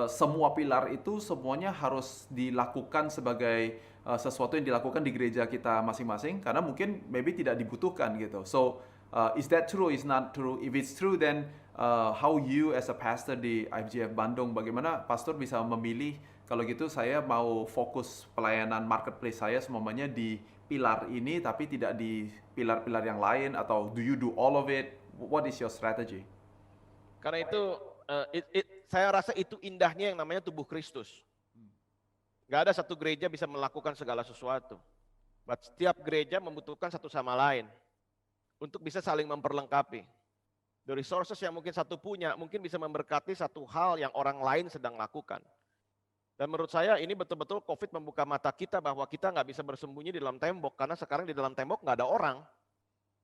semua pilar itu semuanya harus dilakukan sebagai sesuatu yang dilakukan di gereja kita masing-masing, karena mungkin maybe tidak dibutuhkan gitu. So is that true? Is not true? If it's true, then how you as a pastor di IFGF Bandung, bagaimana pastor bisa memilih kalau gitu saya mau fokus pelayanan marketplace saya semuanya di pilar ini tapi tidak di pilar-pilar yang lain, atau do you do all of it? What is your strategy? Karena itu saya rasa itu indahnya yang namanya tubuh Kristus. Gak ada satu gereja bisa melakukan segala sesuatu. But setiap gereja membutuhkan satu sama lain untuk bisa saling memperlengkapi. The resources yang mungkin satu punya mungkin bisa memberkati satu hal yang orang lain sedang lakukan. Dan menurut saya ini betul-betul COVID membuka mata kita bahwa kita nggak bisa bersembunyi di dalam tembok, karena sekarang di dalam tembok nggak ada orang.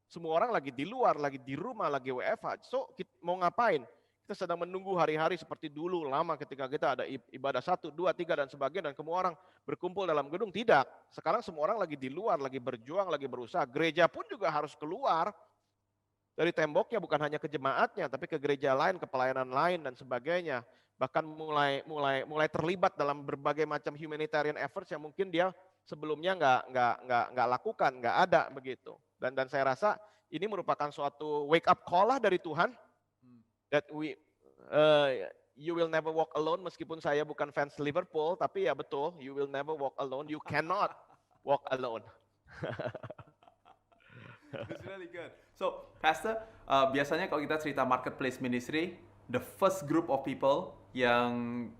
Semua orang lagi di luar, lagi di rumah, lagi WFH. So mau ngapain? Kita sedang menunggu hari-hari seperti dulu lama ketika kita ada ibadah 1, 2, 3 dan sebagainya, dan semua orang berkumpul dalam gedung. Tidak, sekarang semua orang lagi di luar, lagi berjuang, lagi berusaha. Gereja pun juga harus keluar dari temboknya, bukan hanya ke jemaatnya, tapi ke gereja lain, ke pelayanan lain dan sebagainya. Bahkan mulai terlibat dalam berbagai macam humanitarian efforts yang mungkin dia sebelumnya nggak lakukan, nggak ada begitu. Dan saya rasa ini merupakan suatu wake up call lah dari Tuhan, that you will never walk alone. Meskipun saya bukan fans Liverpool, tapi ya betul, you will never walk alone. You cannot walk alone. It's really good. So, Pastor, biasanya kalau kita cerita marketplace ministry, the first group of people yang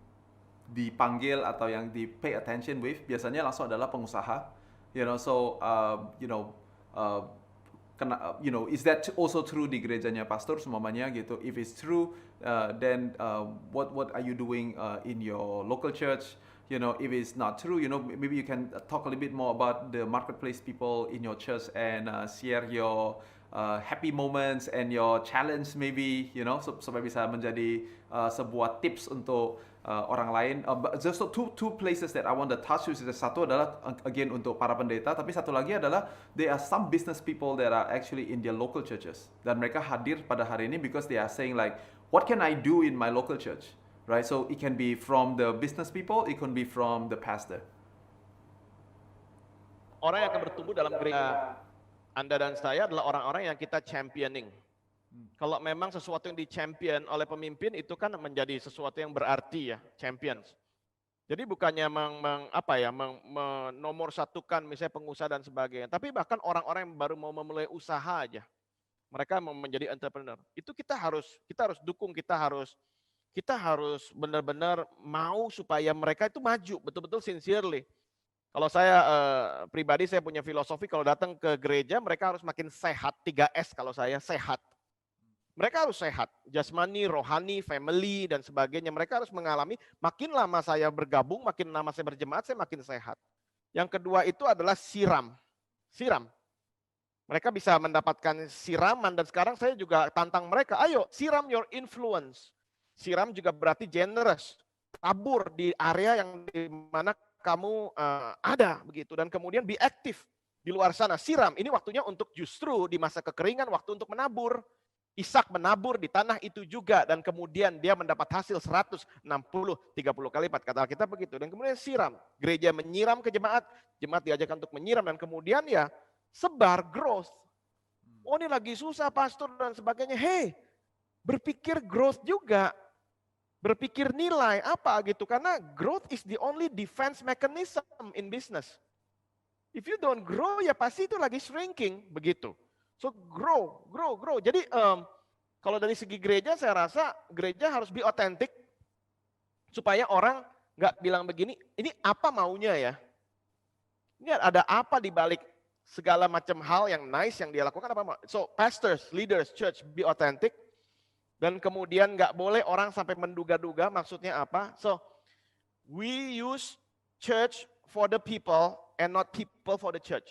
dipanggil atau yang di pay attention with biasanya langsung adalah pengusaha. So is that also true di gerejanya pastor semuanya gitu? If it's true, then what are you doing in your local church? If it's not true, maybe you can talk a little bit more about the marketplace people in your church and share your happy moments and your challenge maybe, supaya bisa menjadi sebuah tips untuk orang lain. Just two places that I want to touch with. Satu adalah again untuk para pendeta, tapi satu lagi adalah there are some business people that are actually in their local churches, dan mereka hadir pada hari ini because they are saying like, what can I do in my local church? Right, so it can be from the business people, it can be from the pastor. Orang yang akan bertumbuh dalam gereja Anda dan saya adalah orang-orang yang kita championing. Kalau memang sesuatu yang di-champion oleh pemimpin itu kan menjadi sesuatu yang berarti ya, champions. Jadi bukannya menomor satukan misalnya pengusaha dan sebagainya, tapi bahkan orang-orang yang baru mau memulai usaha aja, mereka mau menjadi entrepreneur. Itu kita harus dukung, kita harus benar-benar mau supaya mereka itu maju, betul-betul sincerely. Kalau saya pribadi, saya punya filosofi kalau datang ke gereja, mereka harus makin sehat, 3S kalau saya, sehat. Mereka harus sehat, jasmani, rohani, family, dan sebagainya. Mereka harus mengalami, makin lama saya bergabung, makin lama saya berjemaat, saya makin sehat. Yang kedua itu adalah siram. Mereka bisa mendapatkan siraman, dan sekarang saya juga tantang mereka, ayo siram your influence. Siram juga berarti generous, tabur di area yang di mana kamu ada begitu, dan kemudian be aktif di luar sana. Siram, ini waktunya untuk justru di masa kekeringan, waktu untuk menabur. Ishak menabur di tanah itu juga, dan kemudian dia mendapat hasil 160, 30 kali lipat, kata Alkitab begitu. Dan kemudian siram, gereja menyiram ke jemaat, jemaat diajarkan untuk menyiram, dan kemudian ya sebar, growth. Oh ini lagi susah pastor dan sebagainya, hey berpikir growth juga. Berpikir nilai apa gitu, karena growth is the only defense mechanism in business. If you don't grow ya pasti itu lagi shrinking begitu. So grow. Jadi kalau dari segi gereja saya rasa gereja harus be authentic supaya orang nggak bilang begini, ini apa maunya ya? Ini ada apa di balik segala macam hal yang nice yang dia lakukan apa? So pastors, leaders, church be authentic. Dan kemudian nggak boleh orang sampai menduga-duga maksudnya apa. So, we use church for the people and not people for the church.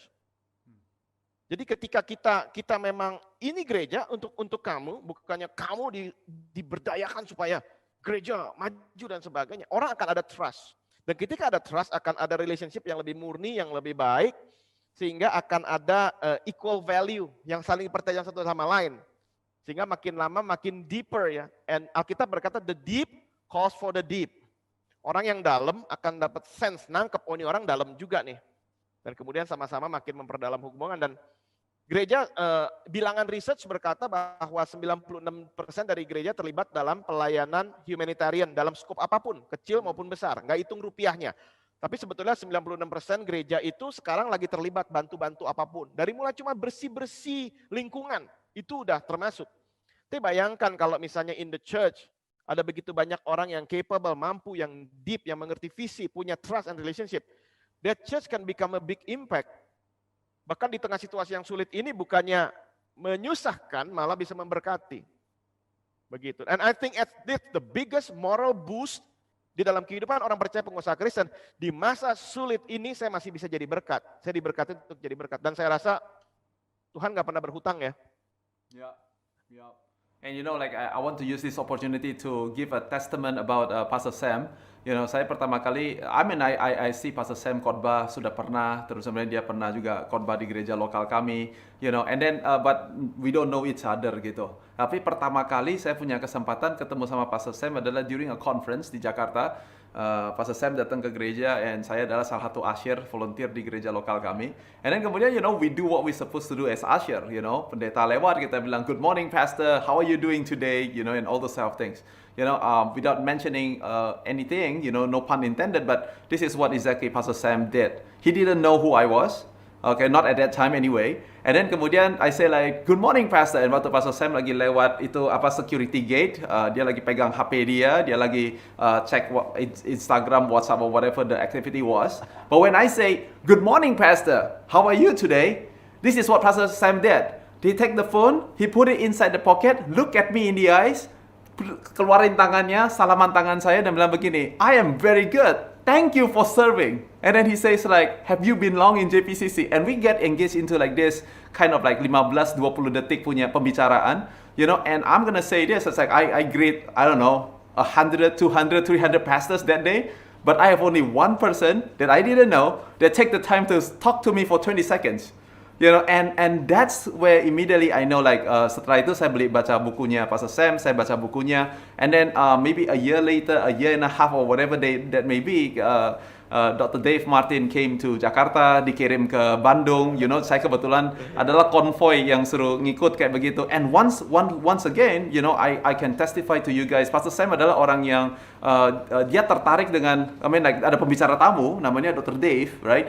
Jadi ketika kita memang ini gereja untuk kamu, bukannya kamu diberdayakan supaya gereja maju dan sebagainya. Orang akan ada trust. Dan ketika ada trust akan ada relationship yang lebih murni, yang lebih baik, sehingga akan ada equal value yang saling percaya satu sama lain. Sehingga makin lama makin deeper ya. And Alkitab berkata the deep calls for the deep. Orang yang dalam akan dapat sense, nangkep, oh ini orang dalam juga nih. Dan kemudian sama-sama makin memperdalam hubungan. Dan gereja, bilangan research berkata bahwa 96% dari gereja terlibat dalam pelayanan humanitarian dalam skop apapun, kecil maupun besar, nggak hitung rupiahnya. Tapi sebetulnya 96% gereja itu sekarang lagi terlibat bantu-bantu apapun. Dari mulai cuma bersih-bersih lingkungan, itu udah termasuk. Tapi bayangkan kalau misalnya in the church, ada begitu banyak orang yang capable, mampu, yang deep, yang mengerti visi, punya trust and relationship. That church can become a big impact. Bahkan di tengah situasi yang sulit ini bukannya menyusahkan, malah bisa memberkati. Begitu. And I think at this the biggest moral boost di dalam kehidupan orang percaya pengusaha Kristen, di masa sulit ini saya masih bisa jadi berkat. Saya diberkati untuk jadi berkat. Dan saya rasa Tuhan gak pernah berhutang ya. Yeah, yeah. And you know, like I want to use this opportunity to give a testament about Pastor Sam. You know, saya pertama kali, I see Pastor Sam khotbah sudah pernah, terus kemudian dia pernah juga khotbah di gereja lokal kami. You know, and then but we don't know each other gitu. Tapi pertama kali saya punya kesempatan ketemu sama Pastor Sam adalah during a conference di Jakarta. Pastor Sam datang ke gereja and saya adalah salah satu usher volunteer di gereja lokal kami. And then kemudian you know we do what we supposed to do as usher, you know. Pendeta lewat kita bilang good morning pastor, how are you doing today, you know, and all those sort of things. You know, without mentioning anything, you know, no pun intended, but this is what exactly Pastor Sam did. He didn't know who I was. Okay, not at that time anyway. And then kemudian I say like, good morning pastor. And waktu Pastor Sam lagi lewat itu security gate, dia lagi pegang HP dia lagi check Instagram, WhatsApp or whatever the activity was. But when I say, good morning pastor, how are you today? This is what Pastor Sam did. He take the phone, he put it inside the pocket, look at me in the eyes, keluarin tangannya, salaman tangan saya dan bilang begini, I am very good. Thank you for serving. And then he says like, have you been long in JPCC? And we get engaged into like this kind of like 15-20 detik punya pembicaraan. You know, and I'm gonna say this, it's like I greet, I don't know, 100, 200, 300 pastors that day. But I have only one person that I didn't know that take the time to talk to me for 20 seconds. You know, and that's where immediately I know like setelah itu saya baca bukunya Pastor Sam, saya baca bukunya, and then maybe a year later, a year and a half or whatever that may be, Dr. Dave Martin came to Jakarta, dikirim ke Bandung. You know, saya kebetulan adalah konvoy yang suruh ngikut kayak begitu. And once again, you know, I can testify to you guys, Pastor Sam adalah orang yang dia tertarik dengan, like ada pembicara tamu namanya Dr. Dave, right?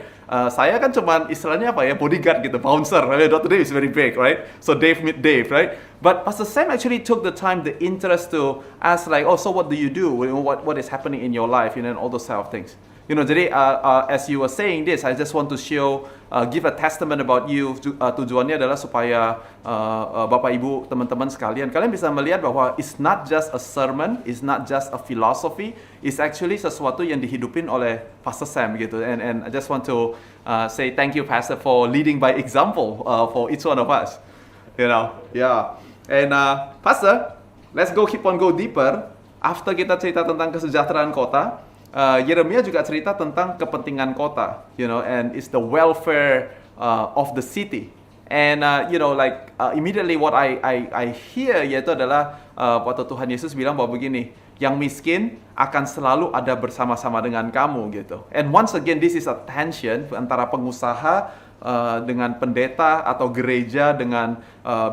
Saya kan cuman istilahnya apa ya, bodyguard gitu, bouncer. Right? Dr. Dave is very big, right? So Dave meet Dave, right? But Pastor Sam actually took the time, the interest to ask like, oh, so what do you do? What is happening in your life? You know, and all those sort of things. You know, jadi as you were saying this, I just want to show, give a testament about you. Tujuannya adalah supaya Bapak Ibu, teman-teman sekalian, kalian bisa melihat bahwa it's not just a sermon, it's not just a philosophy, it's actually sesuatu yang dihidupin oleh Pastor Sam gitu. And I just want to say thank you, Pastor, for leading by example for each one of us. You know, yeah. And Pastor, let's keep on go deeper. After kita cerita tentang kesejahteraan kota, Yeremia juga cerita tentang kepentingan kota, you know, and it's the welfare of the city. And you know, like immediately what I hear yaitu adalah waktu Tuhan Yesus bilang bahwa begini, yang miskin akan selalu ada bersama-sama dengan kamu gitu. And once again, this is a tension antara pengusaha dengan pendeta atau gereja dengan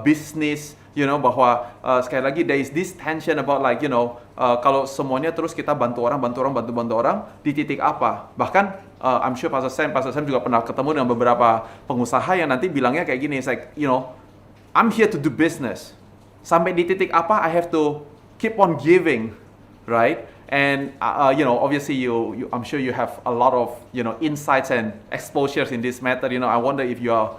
bisnis. You know, bahwa sekali lagi there is this tension about like, you know, kalau semuanya terus kita bantu orang di titik apa. Bahkan I'm sure Pastor Sam juga pernah ketemu dengan beberapa pengusaha yang nanti bilangnya kayak gini, it's like, you know, I'm here to do business. Sampai di titik apa I have to keep on giving, right? And you know, obviously you I'm sure you have a lot of, you know, insights and exposures in this matter. You know, I wonder if you are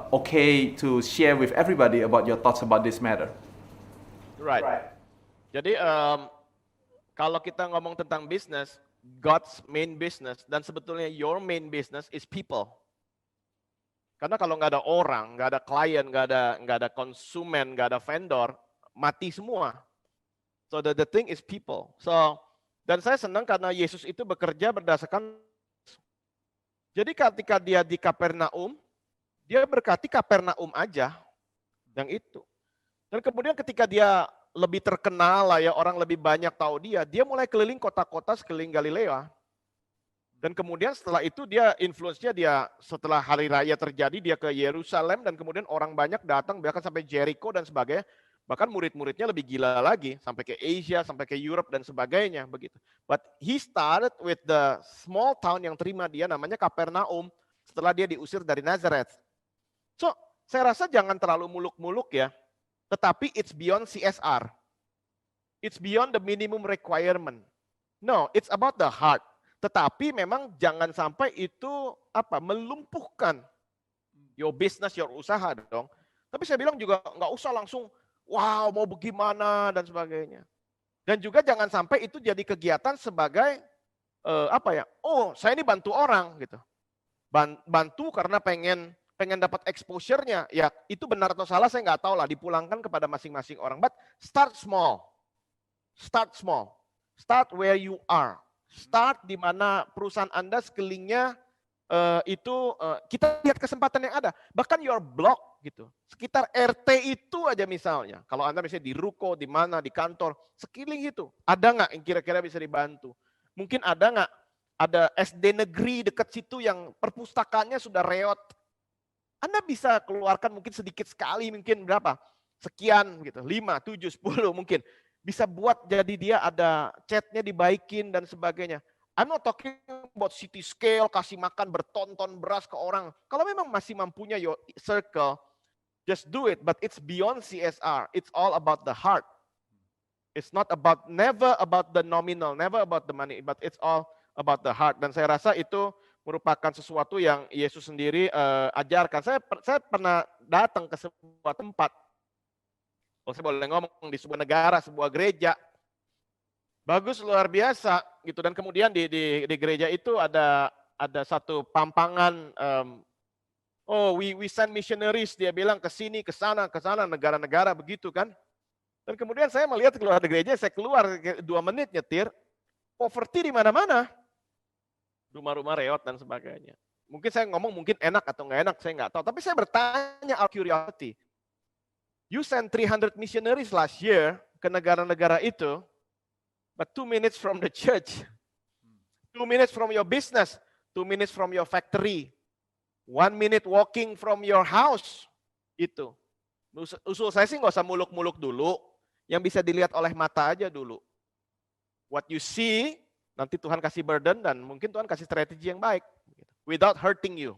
okay to share with everybody about your thoughts about this matter. Right. Jadi kalau kita ngomong tentang bisnis, God's main business dan sebetulnya your main business is people. Karena kalau nggak ada orang, nggak ada klien, nggak ada konsumen, nggak ada vendor, mati semua. So the thing is people. So dan saya senang karena Yesus itu bekerja berdasarkan. Jadi ketika dia di Kapernaum, dia berkati Kapernaum aja yang itu. Dan kemudian ketika dia lebih terkenal lah ya, orang lebih banyak tahu dia mulai keliling kota-kota sekeliling Galilea. Dan kemudian setelah itu dia influence-nya dia setelah hari raya terjadi dia ke Yerusalem dan kemudian orang banyak datang bahkan sampai Jericho dan sebagainya. Bahkan murid-muridnya lebih gila lagi sampai ke Asia, sampai ke Europe dan sebagainya begitu. But he started with the small town yang terima dia namanya Kapernaum setelah dia diusir dari Nazareth. So, saya rasa jangan terlalu muluk-muluk ya. Tetapi it's beyond CSR. It's beyond the minimum requirement. No, it's about the heart. Tetapi memang jangan sampai itu melumpuhkan your business, your usaha dong. Tapi saya bilang juga nggak usah langsung, wow mau bagaimana dan sebagainya. Dan juga jangan sampai itu jadi kegiatan sebagai oh saya ini bantu orang gitu. Bantu karena pengen dapat exposure-nya, ya itu benar atau salah saya nggak tahu lah, dipulangkan kepada masing-masing orang. But start small, start where you are, start di mana perusahaan Anda sekelilingnya kita lihat kesempatan yang ada. Bahkan your block gitu, sekitar RT itu aja misalnya. Kalau Anda misalnya di ruko, di mana, di kantor, sekeliling itu ada nggak yang kira-kira bisa dibantu? Mungkin ada nggak? Ada SD negeri dekat situ yang perpustakaannya sudah reot. Anda bisa keluarkan mungkin sedikit sekali, mungkin berapa? Sekian gitu, 5, 7, 10 mungkin. Bisa buat jadi dia ada chatnya dibaikin dan sebagainya. I'm not talking about city scale, kasih makan berton-ton beras ke orang. Kalau memang masih mampunya your circle, just do it. But it's beyond CSR. It's all about the heart. It's not about, never about the nominal, never about the money, but it's all about the heart. Dan saya rasa itu merupakan sesuatu yang Yesus sendiri ajarkan. Saya pernah datang ke sebuah tempat, kalau saya boleh ngomong, di sebuah negara, sebuah gereja, bagus luar biasa gitu. Dan kemudian di gereja itu ada satu pampangan, we send missionaries, dia bilang ke sini, ke sana, negara-negara begitu kan. Dan kemudian saya melihat keluar dari gereja, saya keluar 2 menit nyetir, poverty di mana-mana. Rumah-rumah reot dan sebagainya. Mungkin saya ngomong mungkin enak atau nggak enak, saya nggak tahu. Tapi saya bertanya out curiosity. You send 300 missionaries last year ke negara-negara itu, but 2 minutes from the church, 2 minutes from your business, 2 minutes from your factory, 1 minute walking from your house. Itu. Usul saya sih nggak usah muluk-muluk dulu, yang bisa dilihat oleh mata aja dulu. What you see, nanti Tuhan kasih burden dan mungkin Tuhan kasih strategi yang baik. Without hurting you.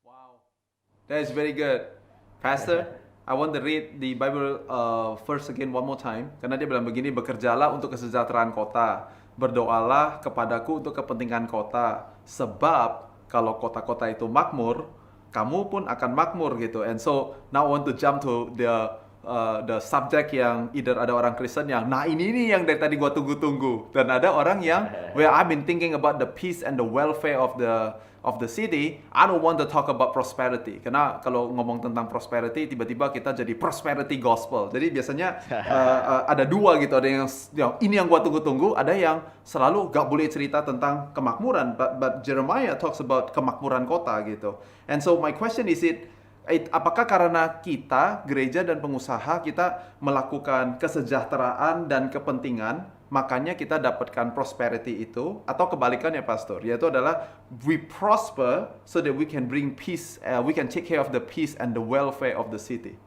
Wow, that is very good. Pastor, I want to read the Bible verse again one more time. Karena dia bilang begini, bekerjalah untuk kesejahteraan kota. Berdoalah kepadaku untuk kepentingan kota. Sebab kalau kota-kota itu makmur, kamu pun akan makmur gitu. And so now I want to jump to the subject yang either ada orang Kristen yang ini yang dari tadi gua tunggu-tunggu, dan ada orang yang where I've been thinking about the peace and the welfare of the city. I don't want to talk about prosperity, karena kalau ngomong tentang prosperity tiba-tiba kita jadi prosperity gospel. Jadi biasanya ada dua gitu, ada yang ini yang gua tunggu-tunggu, ada yang selalu gak boleh cerita tentang kemakmuran, but Jeremiah talks about kemakmuran kota gitu. And so my question is, apakah karena kita, gereja dan pengusaha, kita melakukan kesejahteraan dan kepentingan, makanya kita dapatkan prosperity itu? Atau kebalikannya, Pastor? Yaitu adalah we prosper so that we can bring peace, we can take care of the peace and the welfare of the city.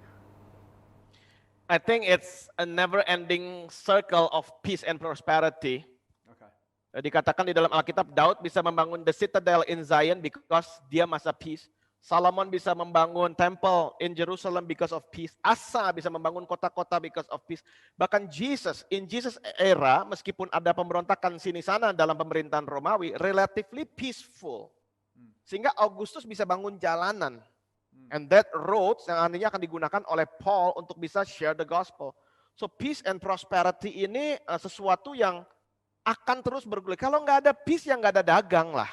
I think it's a never-ending circle of peace and prosperity. Okay. Dikatakan di dalam Alkitab, Daud bisa membangun the citadel in Zion because dia masa peace. Solomon bisa membangun temple in Jerusalem because of peace. Asa bisa membangun kota-kota because of peace. Bahkan in Jesus era, meskipun ada pemberontakan sini sana dalam pemerintahan Romawi, relatively peaceful. Sehingga Augustus bisa bangun jalanan. And that roads yang nantinya akan digunakan oleh Paul untuk bisa share the gospel. So peace and prosperity ini sesuatu yang akan terus bergulir. Kalau nggak ada peace yang nggak ada dagang lah.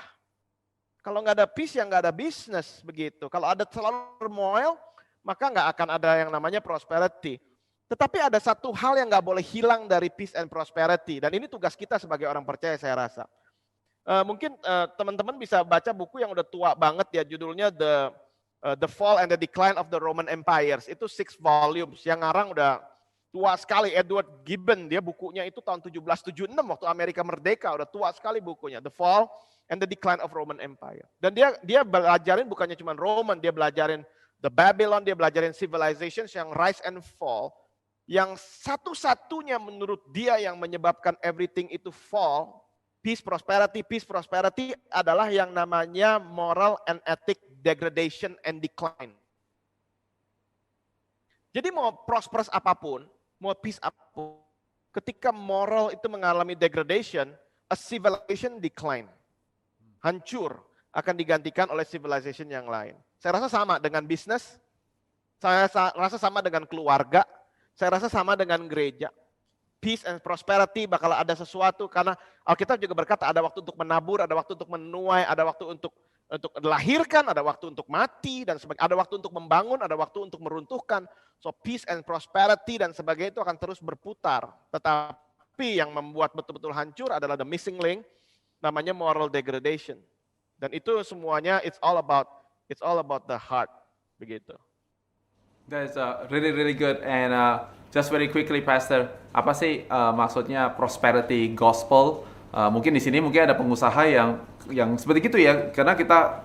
Kalau nggak ada peace yang nggak ada bisnis begitu. Kalau ada selalu turmoil, maka nggak akan ada yang namanya prosperity. Tetapi ada satu hal yang nggak boleh hilang dari peace and prosperity. Dan ini tugas kita sebagai orang percaya saya rasa. Mungkin teman-teman bisa baca buku yang udah tua banget ya, judulnya The Fall and the Decline of the Roman Empires. Itu 6 volumes, yang ngarang udah tua sekali, Edward Gibbon. Dia bukunya itu tahun 1776 waktu Amerika merdeka, udah tua sekali bukunya. The Fall and the Decline of Roman Empire. Dan dia belajarin bukannya cuma Roman, dia belajarin the Babylon, dia belajarin civilizations yang rise and fall. Yang satu-satunya menurut dia yang menyebabkan everything itu fall, peace prosperity adalah yang namanya moral and ethic degradation and decline. Jadi mau prosperous apapun, mau peace apapun, ketika moral itu mengalami degradation, a civilization decline. Hancur, akan digantikan oleh civilization yang lain. Saya rasa sama dengan bisnis, saya rasa sama dengan keluarga, saya rasa sama dengan gereja. Peace and prosperity bakal ada sesuatu, karena Alkitab juga berkata ada waktu untuk menabur, ada waktu untuk menuai, ada waktu untuk dilahirkan, ada waktu untuk mati, dan ada waktu untuk membangun, ada waktu untuk meruntuhkan. So peace and prosperity dan sebagainya itu akan terus berputar. Tetapi yang membuat betul-betul hancur adalah the missing link, namanya moral degradation. Dan itu semuanya it's all about the heart, begitu. That's really good. And just very quickly, Pastor, apa sih maksudnya prosperity gospel? Mungkin di sini mungkin ada pengusaha yang seperti itu ya, karena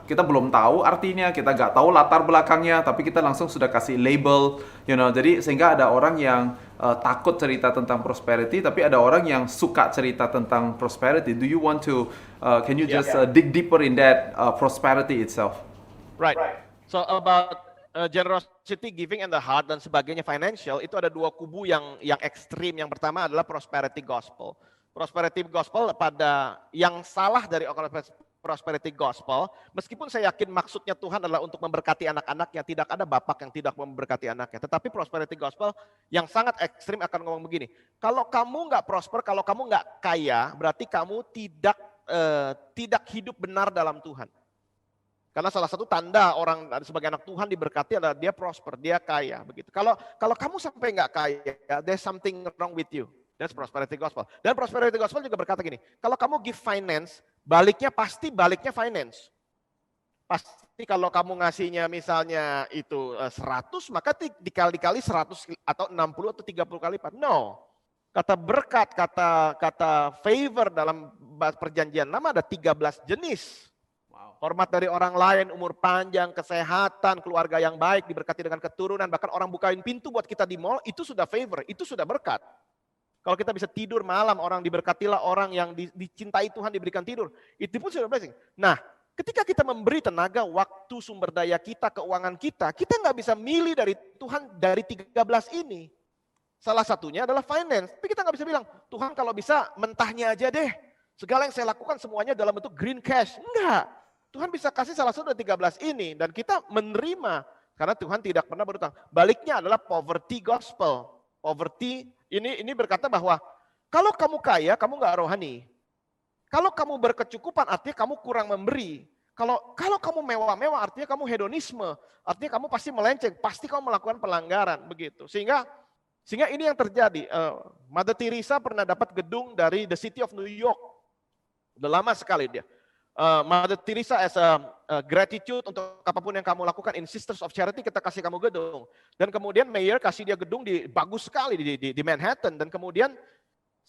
kita belum tahu artinya, kita nggak tahu latar belakangnya, tapi kita langsung sudah kasih label, jadi sehingga ada orang yang takut cerita tentang prosperity, tapi ada orang yang suka cerita tentang prosperity. Do you want to, can you just dig deeper in that prosperity itself? Right. So about generosity, giving, and the heart dan sebagainya financial, itu ada dua kubu yang ekstrim. Yang pertama adalah prosperity gospel. Prosperity gospel pada yang salah dari prosperity gospel, meskipun saya yakin maksudnya Tuhan adalah untuk memberkati anak-anaknya, tidak ada bapak yang tidak memberkati anaknya. Tetapi prosperity gospel yang sangat ekstrim akan ngomong begini, kalau kamu nggak prosper, kalau kamu nggak kaya, berarti kamu tidak hidup benar dalam Tuhan. Karena salah satu tanda orang sebagai anak Tuhan diberkati adalah dia prosper, dia kaya, begitu. Kalau kamu sampai nggak kaya, there's something wrong with you. That's prosperity gospel. Dan prosperity gospel juga berkata gini, kalau kamu give finance, baliknya finance. Pasti kalau kamu ngasihnya misalnya itu 100, maka dikali 100 atau 60 atau 30 kali lipat. No. Kata berkat, kata favor dalam perjanjian lama ada 13 jenis. Hormat dari orang lain, umur panjang, kesehatan, keluarga yang baik, diberkati dengan keturunan, bahkan orang bukain pintu buat kita di mall, itu sudah favor, itu sudah berkat. Kalau kita bisa tidur malam, orang diberkatilah, orang yang dicintai Tuhan diberikan tidur, itu pun sudah blessing. Nah, ketika kita memberi tenaga, waktu, sumber daya kita, keuangan kita nggak bisa milih dari Tuhan dari 13 ini. Salah satunya adalah finance, tapi kita nggak bisa bilang, Tuhan kalau bisa mentahnya aja deh, segala yang saya lakukan semuanya dalam bentuk green cash. Enggak. Tuhan bisa kasih salah satu dari 13 ini dan kita menerima karena Tuhan tidak pernah berutang. Baliknya adalah poverty gospel. Poverty ini berkata bahwa kalau kamu kaya, kamu nggak rohani. Kalau kamu berkecukupan artinya kamu kurang memberi. Kalau kamu mewah-mewah artinya kamu hedonisme. Artinya kamu pasti melenceng, pasti kamu melakukan pelanggaran begitu. Sehingga ini yang terjadi. Mother Teresa pernah dapat gedung dari the city of New York. Udah lama sekali dia. Mother Teresa as a gratitude untuk apapun yang kamu lakukan in Sisters of Charity, kita kasih kamu gedung. Dan kemudian mayor kasih dia gedung bagus sekali di Manhattan. Dan kemudian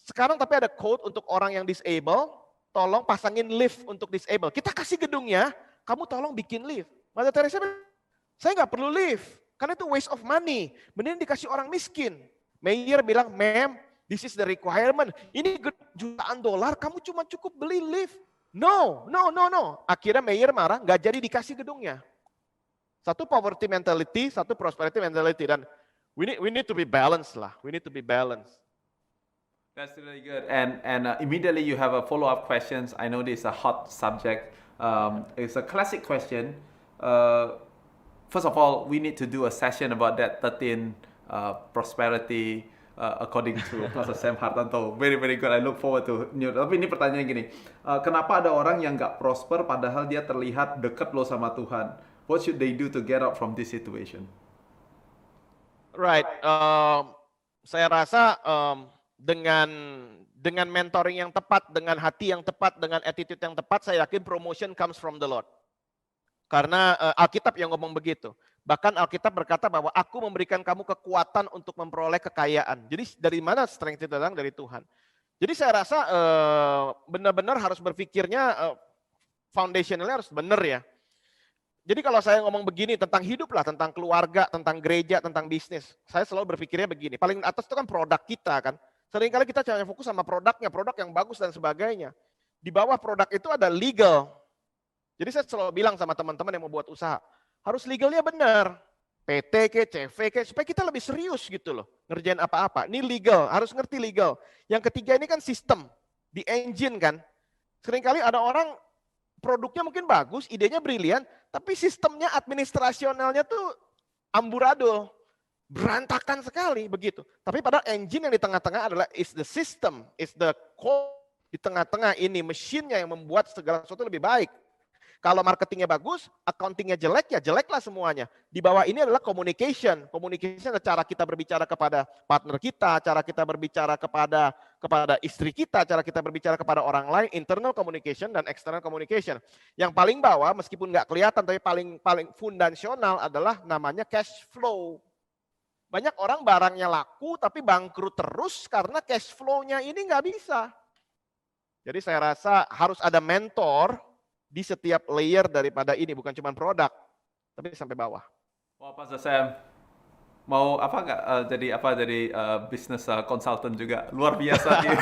sekarang tapi ada code untuk orang yang disable, tolong pasangin lift untuk disable. Kita kasih gedungnya, kamu tolong bikin lift. Mother Teresa bilang, saya nggak perlu lift, karena itu waste of money. Mending dikasih orang miskin. Mayor bilang, ma'am, this is the requirement. Ini jutaan dolar, kamu cuma cukup beli lift. No. Akhirnya mayor marah, nggak jadi dikasih gedungnya. Satu poverty mentality, satu prosperity mentality. Dan we need to be balanced lah. We need to be balanced. That's really good. And immediately you have a follow-up questions. I know this is a hot subject. It's a classic question. first of all, we need to do a session about that 13 prosperity according to Pastor Sam Hartanto. Very very good. I look forward to new. Tapi ini pertanyaan gini, kenapa ada orang yang nggak prosper padahal dia terlihat dekat loh sama Tuhan? What should they do to get out from this situation? Right. Saya rasa dengan mentoring yang tepat, dengan hati yang tepat, dengan attitude yang tepat, saya yakin promotion comes from the Lord. Karena Alkitab yang ngomong begitu. Bahkan Alkitab berkata bahwa aku memberikan kamu kekuatan untuk memperoleh kekayaan. Jadi dari mana strength itu datang? Dari Tuhan. Jadi saya rasa benar-benar harus berpikirnya foundationalnya harus benar ya. Jadi kalau saya ngomong begini tentang hidup lah, tentang keluarga, tentang gereja, tentang bisnis, saya selalu berpikirnya begini. Paling atas itu kan produk kita kan. Seringkali kita hanya fokus sama produknya, produk yang bagus dan sebagainya. Di bawah produk itu ada legal. Jadi saya selalu bilang sama teman-teman yang mau buat usaha, harus legalnya benar. PT ke, CV ke, supaya kita lebih serius gitu loh. Ngerjain apa-apa. Ini legal, harus ngerti legal. Yang ketiga ini kan sistem, di engine kan. Seringkali ada orang produknya mungkin bagus, idenya brilian, tapi sistemnya administrasionalnya tuh amburadul, berantakan sekali begitu. Tapi padahal engine yang di tengah-tengah adalah is the system, is the core di tengah-tengah ini mesinnya yang membuat segala sesuatu lebih baik. Kalau marketingnya bagus, accountingnya jelek ya jeleklah semuanya. Di bawah ini adalah communication. Communication adalah cara kita berbicara kepada partner kita, cara kita berbicara kepada istri kita, cara kita berbicara kepada orang lain, internal communication dan external communication. Yang paling bawah meskipun nggak kelihatan tapi paling fundasional adalah namanya cash flow. Banyak orang barangnya laku tapi bangkrut terus karena cash flow-nya ini nggak bisa. Jadi saya rasa harus ada mentor di setiap layer daripada ini, bukan cuma produk, tapi sampai bawah. Wah, Pastor Sam, mau apa nggak jadi business consultant juga, luar biasa dia.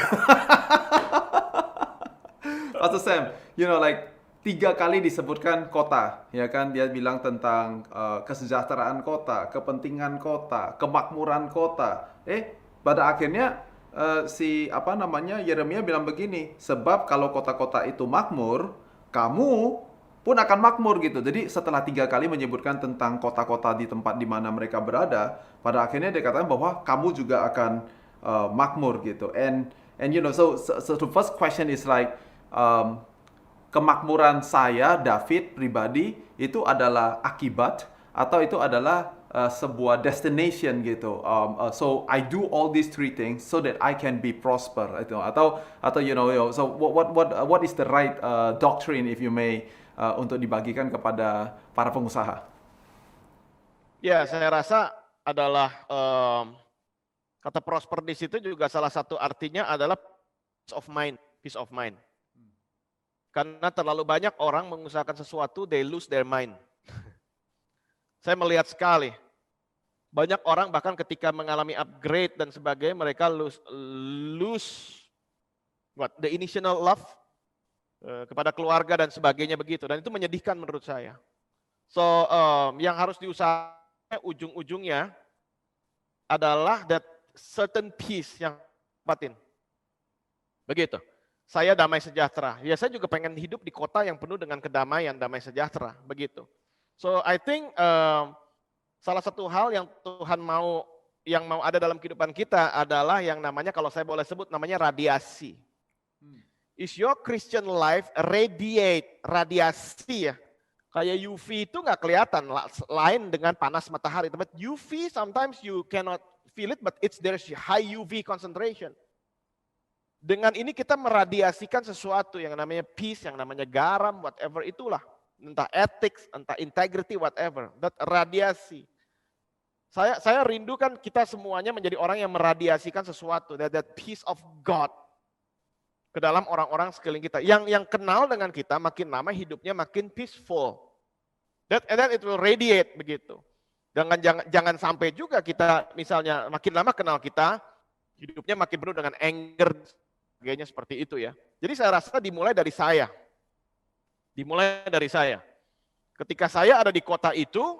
Pastor Sam, you know like 3 kali disebutkan kota, ya kan? Dia bilang tentang kesejahteraan kota, kepentingan kota, kemakmuran kota. Pada akhirnya Yeremia bilang begini, sebab kalau kota-kota itu makmur, kamu pun akan makmur gitu. Jadi setelah 3 kali menyebutkan tentang kota-kota di tempat di mana mereka berada, pada akhirnya dia katakan bahwa kamu juga akan makmur gitu. And you know, so the first question is like, kemakmuran saya David pribadi itu adalah akibat atau itu adalah sebuah destination gitu. So I do all these 3 things so that I can be prosper itu atau you know so what is the right doctrine if you may untuk dibagikan kepada para pengusaha? Ya, saya rasa adalah kata prosper di situ juga salah satu artinya adalah peace of mind. Karena terlalu banyak orang mengusahakan sesuatu, they lose their mind. Saya melihat sekali, banyak orang bahkan ketika mengalami upgrade dan sebagainya, mereka lose the initial love kepada keluarga dan sebagainya begitu. Dan itu menyedihkan menurut saya. So, yang harus diusahakan ujung-ujungnya adalah that certain peace yang batin. Begitu. Saya damai sejahtera. Ya, saya juga pengen hidup di kota yang penuh dengan kedamaian, damai sejahtera. Begitu. So I think salah satu hal yang Tuhan mau ada dalam kehidupan kita adalah yang namanya, kalau saya boleh sebut, namanya radiasi. Is your Christian life radiasi ya? Kayak UV itu nggak kelihatan lain dengan panas matahari. But UV sometimes you cannot feel it, but there's high UV concentration. Dengan ini kita meradiasikan sesuatu yang namanya peace, yang namanya garam, whatever itulah. Entah ethics, entah integrity, whatever. That radiasi. Saya rindukan kita semuanya menjadi orang yang meradiasikan sesuatu. That peace of God ke dalam orang-orang sekeliling kita. Yang kenal dengan kita makin lama hidupnya makin peaceful. And then it will radiate begitu. Jangan sampai juga kita misalnya makin lama kenal kita, hidupnya makin penuh dengan anger, sebagainya seperti itu ya. Jadi saya rasa dimulai dari saya. Dimulai dari saya. Ketika saya ada di kota itu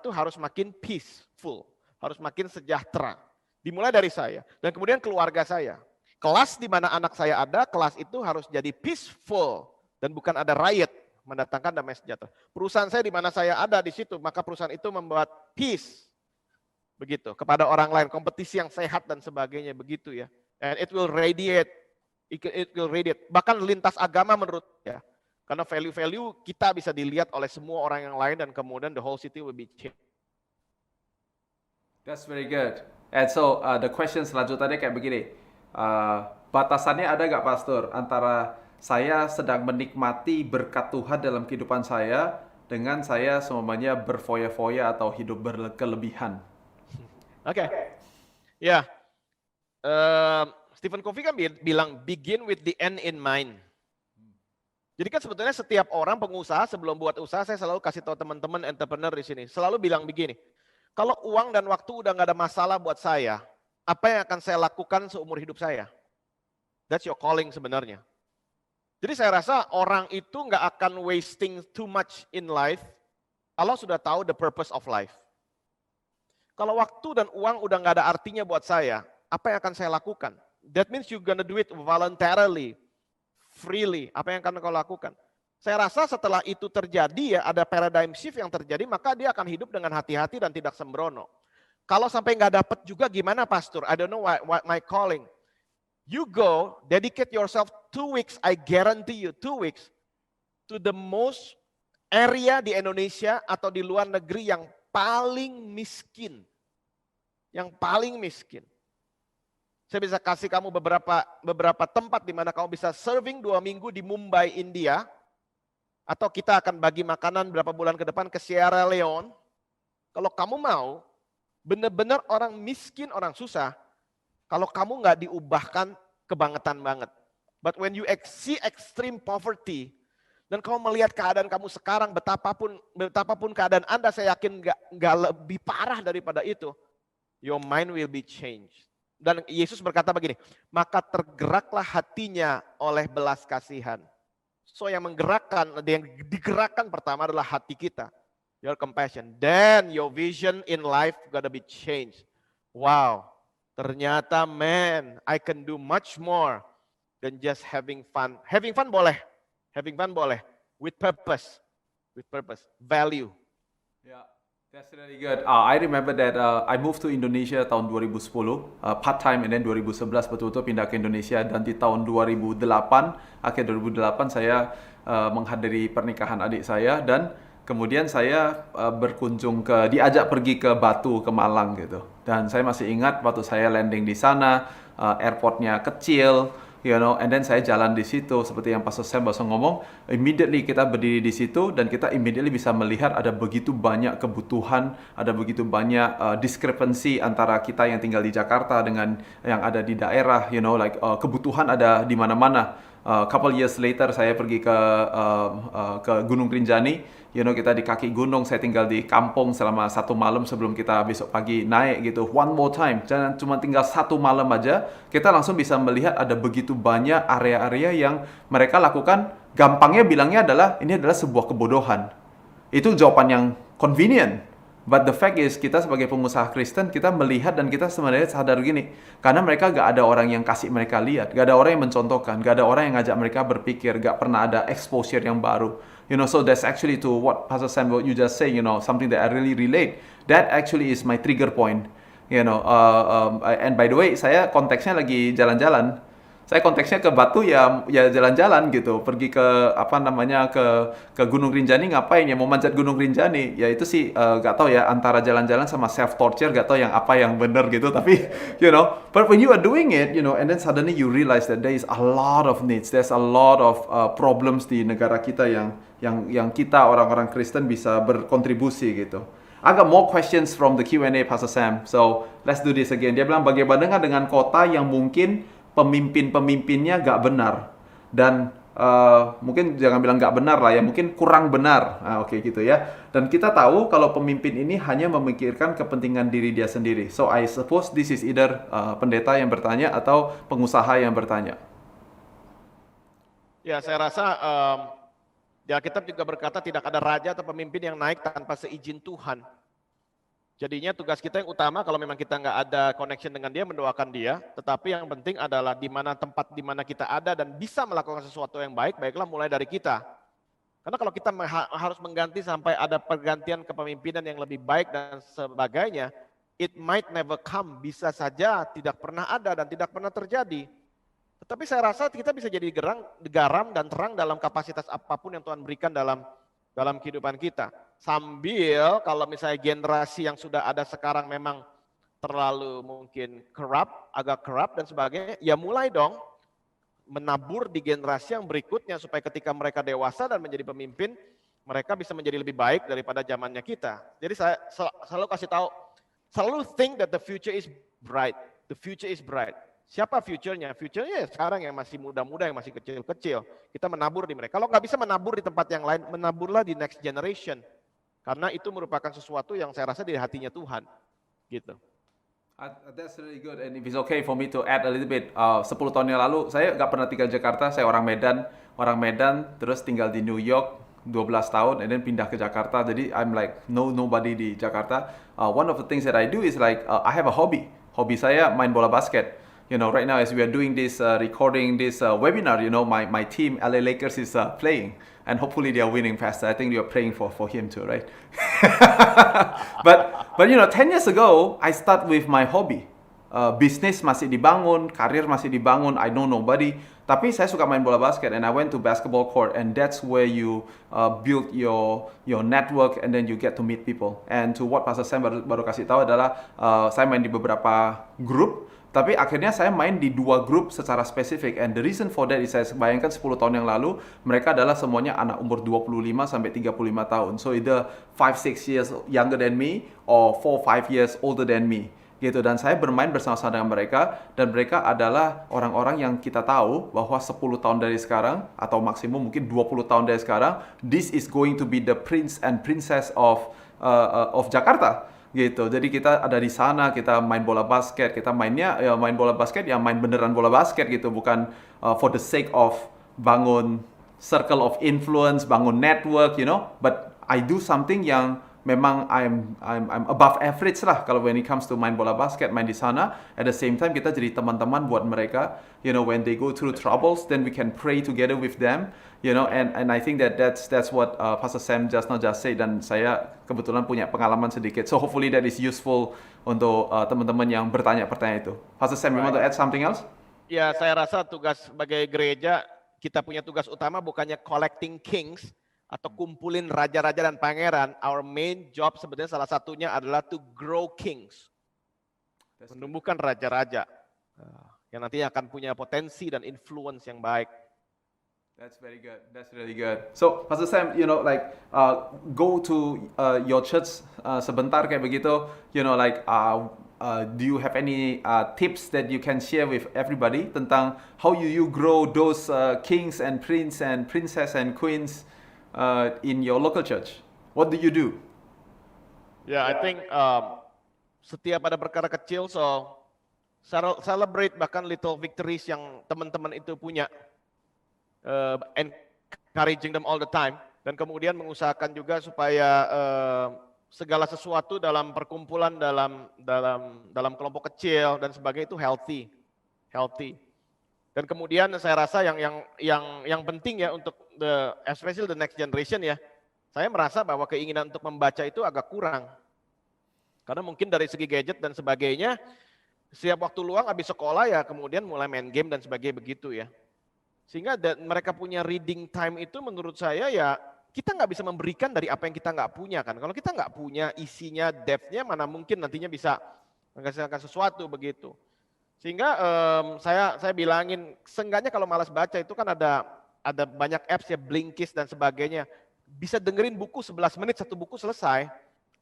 harus makin peaceful, harus makin sejahtera. Dimulai dari saya. Dan kemudian keluarga saya. Kelas di mana anak saya ada, kelas itu harus jadi peaceful dan bukan ada riot. mendatangkan damai sejahtera. Perusahaan saya di mana saya ada di situ, maka perusahaan itu membuat peace. Begitu, kepada orang lain, kompetisi yang sehat dan sebagainya, begitu ya. And it will radiate, it will radiate. Bahkan lintas agama menurut ya. Karena value-value kita bisa dilihat oleh semua orang yang lain dan kemudian the whole city will be changed. That's very good. And so the question selanjutnya kayak begini, batasannya ada nggak Pastor antara saya sedang menikmati berkat Tuhan dalam kehidupan saya dengan saya semuanya berfoya-foya atau hidup berkelebihan? Oke, ya. Stephen Covey kan bilang begin with the end in mind. Jadi kan sebetulnya setiap orang pengusaha sebelum buat usaha, saya selalu kasih tahu teman-teman entrepreneur di sini, selalu bilang begini, kalau uang dan waktu udah nggak ada masalah buat saya, apa yang akan saya lakukan seumur hidup saya? That's your calling sebenarnya. Jadi saya rasa orang itu nggak akan wasting too much in life kalau sudah tahu the purpose of life. Kalau waktu dan uang udah nggak ada artinya buat saya, apa yang akan saya lakukan? That means you're gonna do it voluntarily, freely. Apa yang akan kau lakukan? Saya rasa setelah itu terjadi ya, ada paradigm shift yang terjadi, maka dia akan hidup dengan hati-hati dan tidak sembrono. Kalau sampai nggak dapat juga gimana Pastor? I don't know what my calling. You go, dedicate yourself 2 weeks, I guarantee you 2 weeks, to the most area di Indonesia atau di luar negeri yang paling miskin. Yang paling miskin. Saya bisa kasih kamu beberapa tempat di mana kamu bisa serving 2 minggu di Mumbai, India. Atau kita akan bagi makanan berapa bulan ke depan ke Sierra Leone. Kalau kamu mau, benar-benar orang miskin, orang susah, kalau kamu nggak diubahkan kebangetan banget. But when you see extreme poverty, dan kamu melihat keadaan kamu sekarang, betapapun keadaan Anda, saya yakin nggak lebih parah daripada itu, your mind will be changed. Dan Yesus berkata begini, maka tergeraklah hatinya oleh belas kasihan. So yang digerakkan pertama adalah hati kita. Your compassion. Then your vision in life gotta be changed. Wow, ternyata man, I can do much more than just having fun. Having fun boleh. With purpose. Value. Yeah. That's really good. I remember that I moved to Indonesia tahun 2010, part-time, and then 2011 betul-betul pindah ke Indonesia, dan di tahun 2008, akhir 2008 saya menghadiri pernikahan adik saya, dan kemudian saya diajak pergi ke Batu, ke Malang gitu. Dan saya masih ingat waktu saya landing di sana, airportnya kecil, you know, and then saya jalan di situ seperti yang Pastor Sam baru ngomong, immediately kita berdiri di situ dan kita immediately bisa melihat ada begitu banyak kebutuhan, ada begitu banyak discrepancy antara kita yang tinggal di Jakarta dengan yang ada di daerah, you know, like kebutuhan ada di mana-mana. Couple years later saya pergi ke Gunung Rinjani, you know, kita di kaki gunung, saya tinggal di kampung selama 1 malam sebelum kita besok pagi naik gitu. One more time, jangan cuma tinggal 1 malam aja, kita langsung bisa melihat ada begitu banyak area-area yang mereka lakukan. Gampangnya bilangnya adalah ini adalah sebuah kebodohan. Itu jawaban yang convenient. But the fact is, kita sebagai pengusaha Kristen, kita melihat dan kita sebenarnya sadar gini, karena mereka gak ada orang yang kasih mereka lihat, gak ada orang yang mencontohkan, gak ada orang yang ngajak mereka berpikir, gak pernah ada exposure yang baru. You know, so that's actually to what Pastor Sam, what you just say, you know, something that I really relate. That actually is my trigger point. You know, and by the way, saya konteksnya lagi jalan-jalan. Saya konteksnya ke Batu ya jalan-jalan gitu, pergi ke ke Gunung Rinjani ngapain ya, mau manjat Gunung Rinjani ya, itu sih gak tahu ya, antara jalan-jalan sama self torture, gak tahu yang apa yang benar gitu, tapi you know, but when you are doing it, you know, and then suddenly you realize that there is a lot of needs, there's a lot of problems di negara kita yang kita orang-orang Kristen bisa berkontribusi gitu. I got more questions from the Q&A, Pastor Sam, so let's do this again. Dia bilang bagaimana dengan kota yang mungkin pemimpin-pemimpinnya gak benar, dan mungkin jangan bilang gak benar lah ya, mungkin kurang benar. Oke, gitu ya. Dan kita tahu kalau pemimpin ini hanya memikirkan kepentingan diri dia sendiri. So I suppose this is either pendeta yang bertanya atau pengusaha yang bertanya. Ya, saya rasa di Alkitab juga berkata tidak ada raja atau pemimpin yang naik tanpa seizin Tuhan. Jadinya tugas kita yang utama kalau memang kita nggak ada connection dengan dia, mendoakan dia. Tetapi yang penting adalah di mana tempat di mana kita ada dan bisa melakukan sesuatu yang baik, baiklah mulai dari kita. Karena kalau kita harus mengganti sampai ada pergantian kepemimpinan yang lebih baik dan sebagainya, it might never come, bisa saja tidak pernah ada dan tidak pernah terjadi. Tetapi saya rasa kita bisa jadi garam dan terang dalam kapasitas apapun yang Tuhan berikan dalam kehidupan kita. Sambil kalau misalnya generasi yang sudah ada sekarang memang terlalu mungkin agak corrupt dan sebagainya, ya mulai dong menabur di generasi yang berikutnya supaya ketika mereka dewasa dan menjadi pemimpin, mereka bisa menjadi lebih baik daripada zamannya kita. Jadi saya selalu kasih tahu, selalu think that the future is bright. The future is bright. Siapa future-nya? Future-nya ya sekarang yang masih muda-muda, yang masih kecil-kecil. Kita menabur di mereka. Kalau nggak bisa menabur di tempat yang lain, menaburlah di next generation. Karena itu merupakan sesuatu yang saya rasa di hatinya Tuhan. Gitu. That's really good. And if it's okay for me to add a little bit, 10 tahun yang lalu saya nggak pernah tinggal di Jakarta. Saya orang Medan, terus tinggal di New York 12 tahun, and then pindah ke Jakarta. Jadi I'm like nobody di Jakarta. One of the things that I do is like I have a hobby. Hobi saya main bola basket. You know, right now as we are doing this recording this webinar, you know, my team LA Lakers is playing, and hopefully they are winning faster. I think you are praying for him too, right? But you know, 10 years ago I start with my hobby. Bisnis masih dibangun, karir masih dibangun. I know nobody, tapi saya suka main bola basket, and I went to basketball court, and that's where you build your network, and then you get to meet people. And to what Pastor Sam baru kasih tahu adalah saya main di beberapa grup, tapi akhirnya saya main di 2 grup secara spesifik. And the reason for that is saya bayangkan 10 tahun yang lalu mereka adalah semuanya anak umur 25 sampai 35 tahun. So either 5-6 years younger than me or 4-5 years older than me. Gitu, dan saya bermain bersama-sama dengan mereka, dan mereka adalah orang-orang yang kita tahu bahwa 10 tahun dari sekarang atau maksimum mungkin 20 tahun dari sekarang, this is going to be the prince and princess of Jakarta gitu. Jadi kita ada di sana, kita main bola basket, kita mainnya ya main bola basket ya main beneran bola basket gitu, bukan for the sake of bangun circle of influence, bangun network, you know, but I do something yang memang I'm above average lah kalau when it comes to main bola basket, main di sana. At the same time kita jadi teman-teman buat mereka, you know, when they go through troubles, then we can pray together with them, you know, and I think that's what Pastor Sam just said, dan saya kebetulan punya pengalaman sedikit. So hopefully that is useful untuk teman-teman yang bertanya-pertanyaan itu. Pastor Sam, you want to add something else? Ya, saya rasa tugas sebagai gereja, kita punya tugas utama bukannya collecting kings, atau kumpulin raja-raja dan pangeran. Our main job sebenarnya salah satunya adalah to grow kings. Menumbuhkan raja-raja yang nantinya akan punya potensi dan influence yang baik. That's very good. That's really good. So, Pastor Sam, you know, like go to your church sebentar kayak begitu. You know, like do you have any tips that you can share with everybody tentang how you grow those kings and prince and princess and queens in your local church? What do you do? Yeah, I think setiap ada perkara kecil, so celebrate bahkan little victories yang teman-teman itu punya, encouraging them all the time, dan kemudian mengusahakan juga supaya segala sesuatu dalam perkumpulan, dalam kelompok kecil dan sebagainya itu healthy. Dan kemudian saya rasa yang penting ya untuk especially the next generation ya, saya merasa bahwa keinginan untuk membaca itu agak kurang. Karena mungkin dari segi gadget dan sebagainya, setiap waktu luang habis sekolah ya kemudian mulai main game dan sebagainya begitu ya. Sehingga mereka punya reading time itu menurut saya ya, kita nggak bisa memberikan dari apa yang kita nggak punya kan. Kalau kita nggak punya isinya, depth-nya, mana mungkin nantinya bisa menghasilkan sesuatu begitu. Sehingga saya bilangin, seenggaknya kalau malas baca itu kan ada banyak apps ya, Blinkist dan sebagainya. Bisa dengerin buku 11 menit, 1 buku selesai,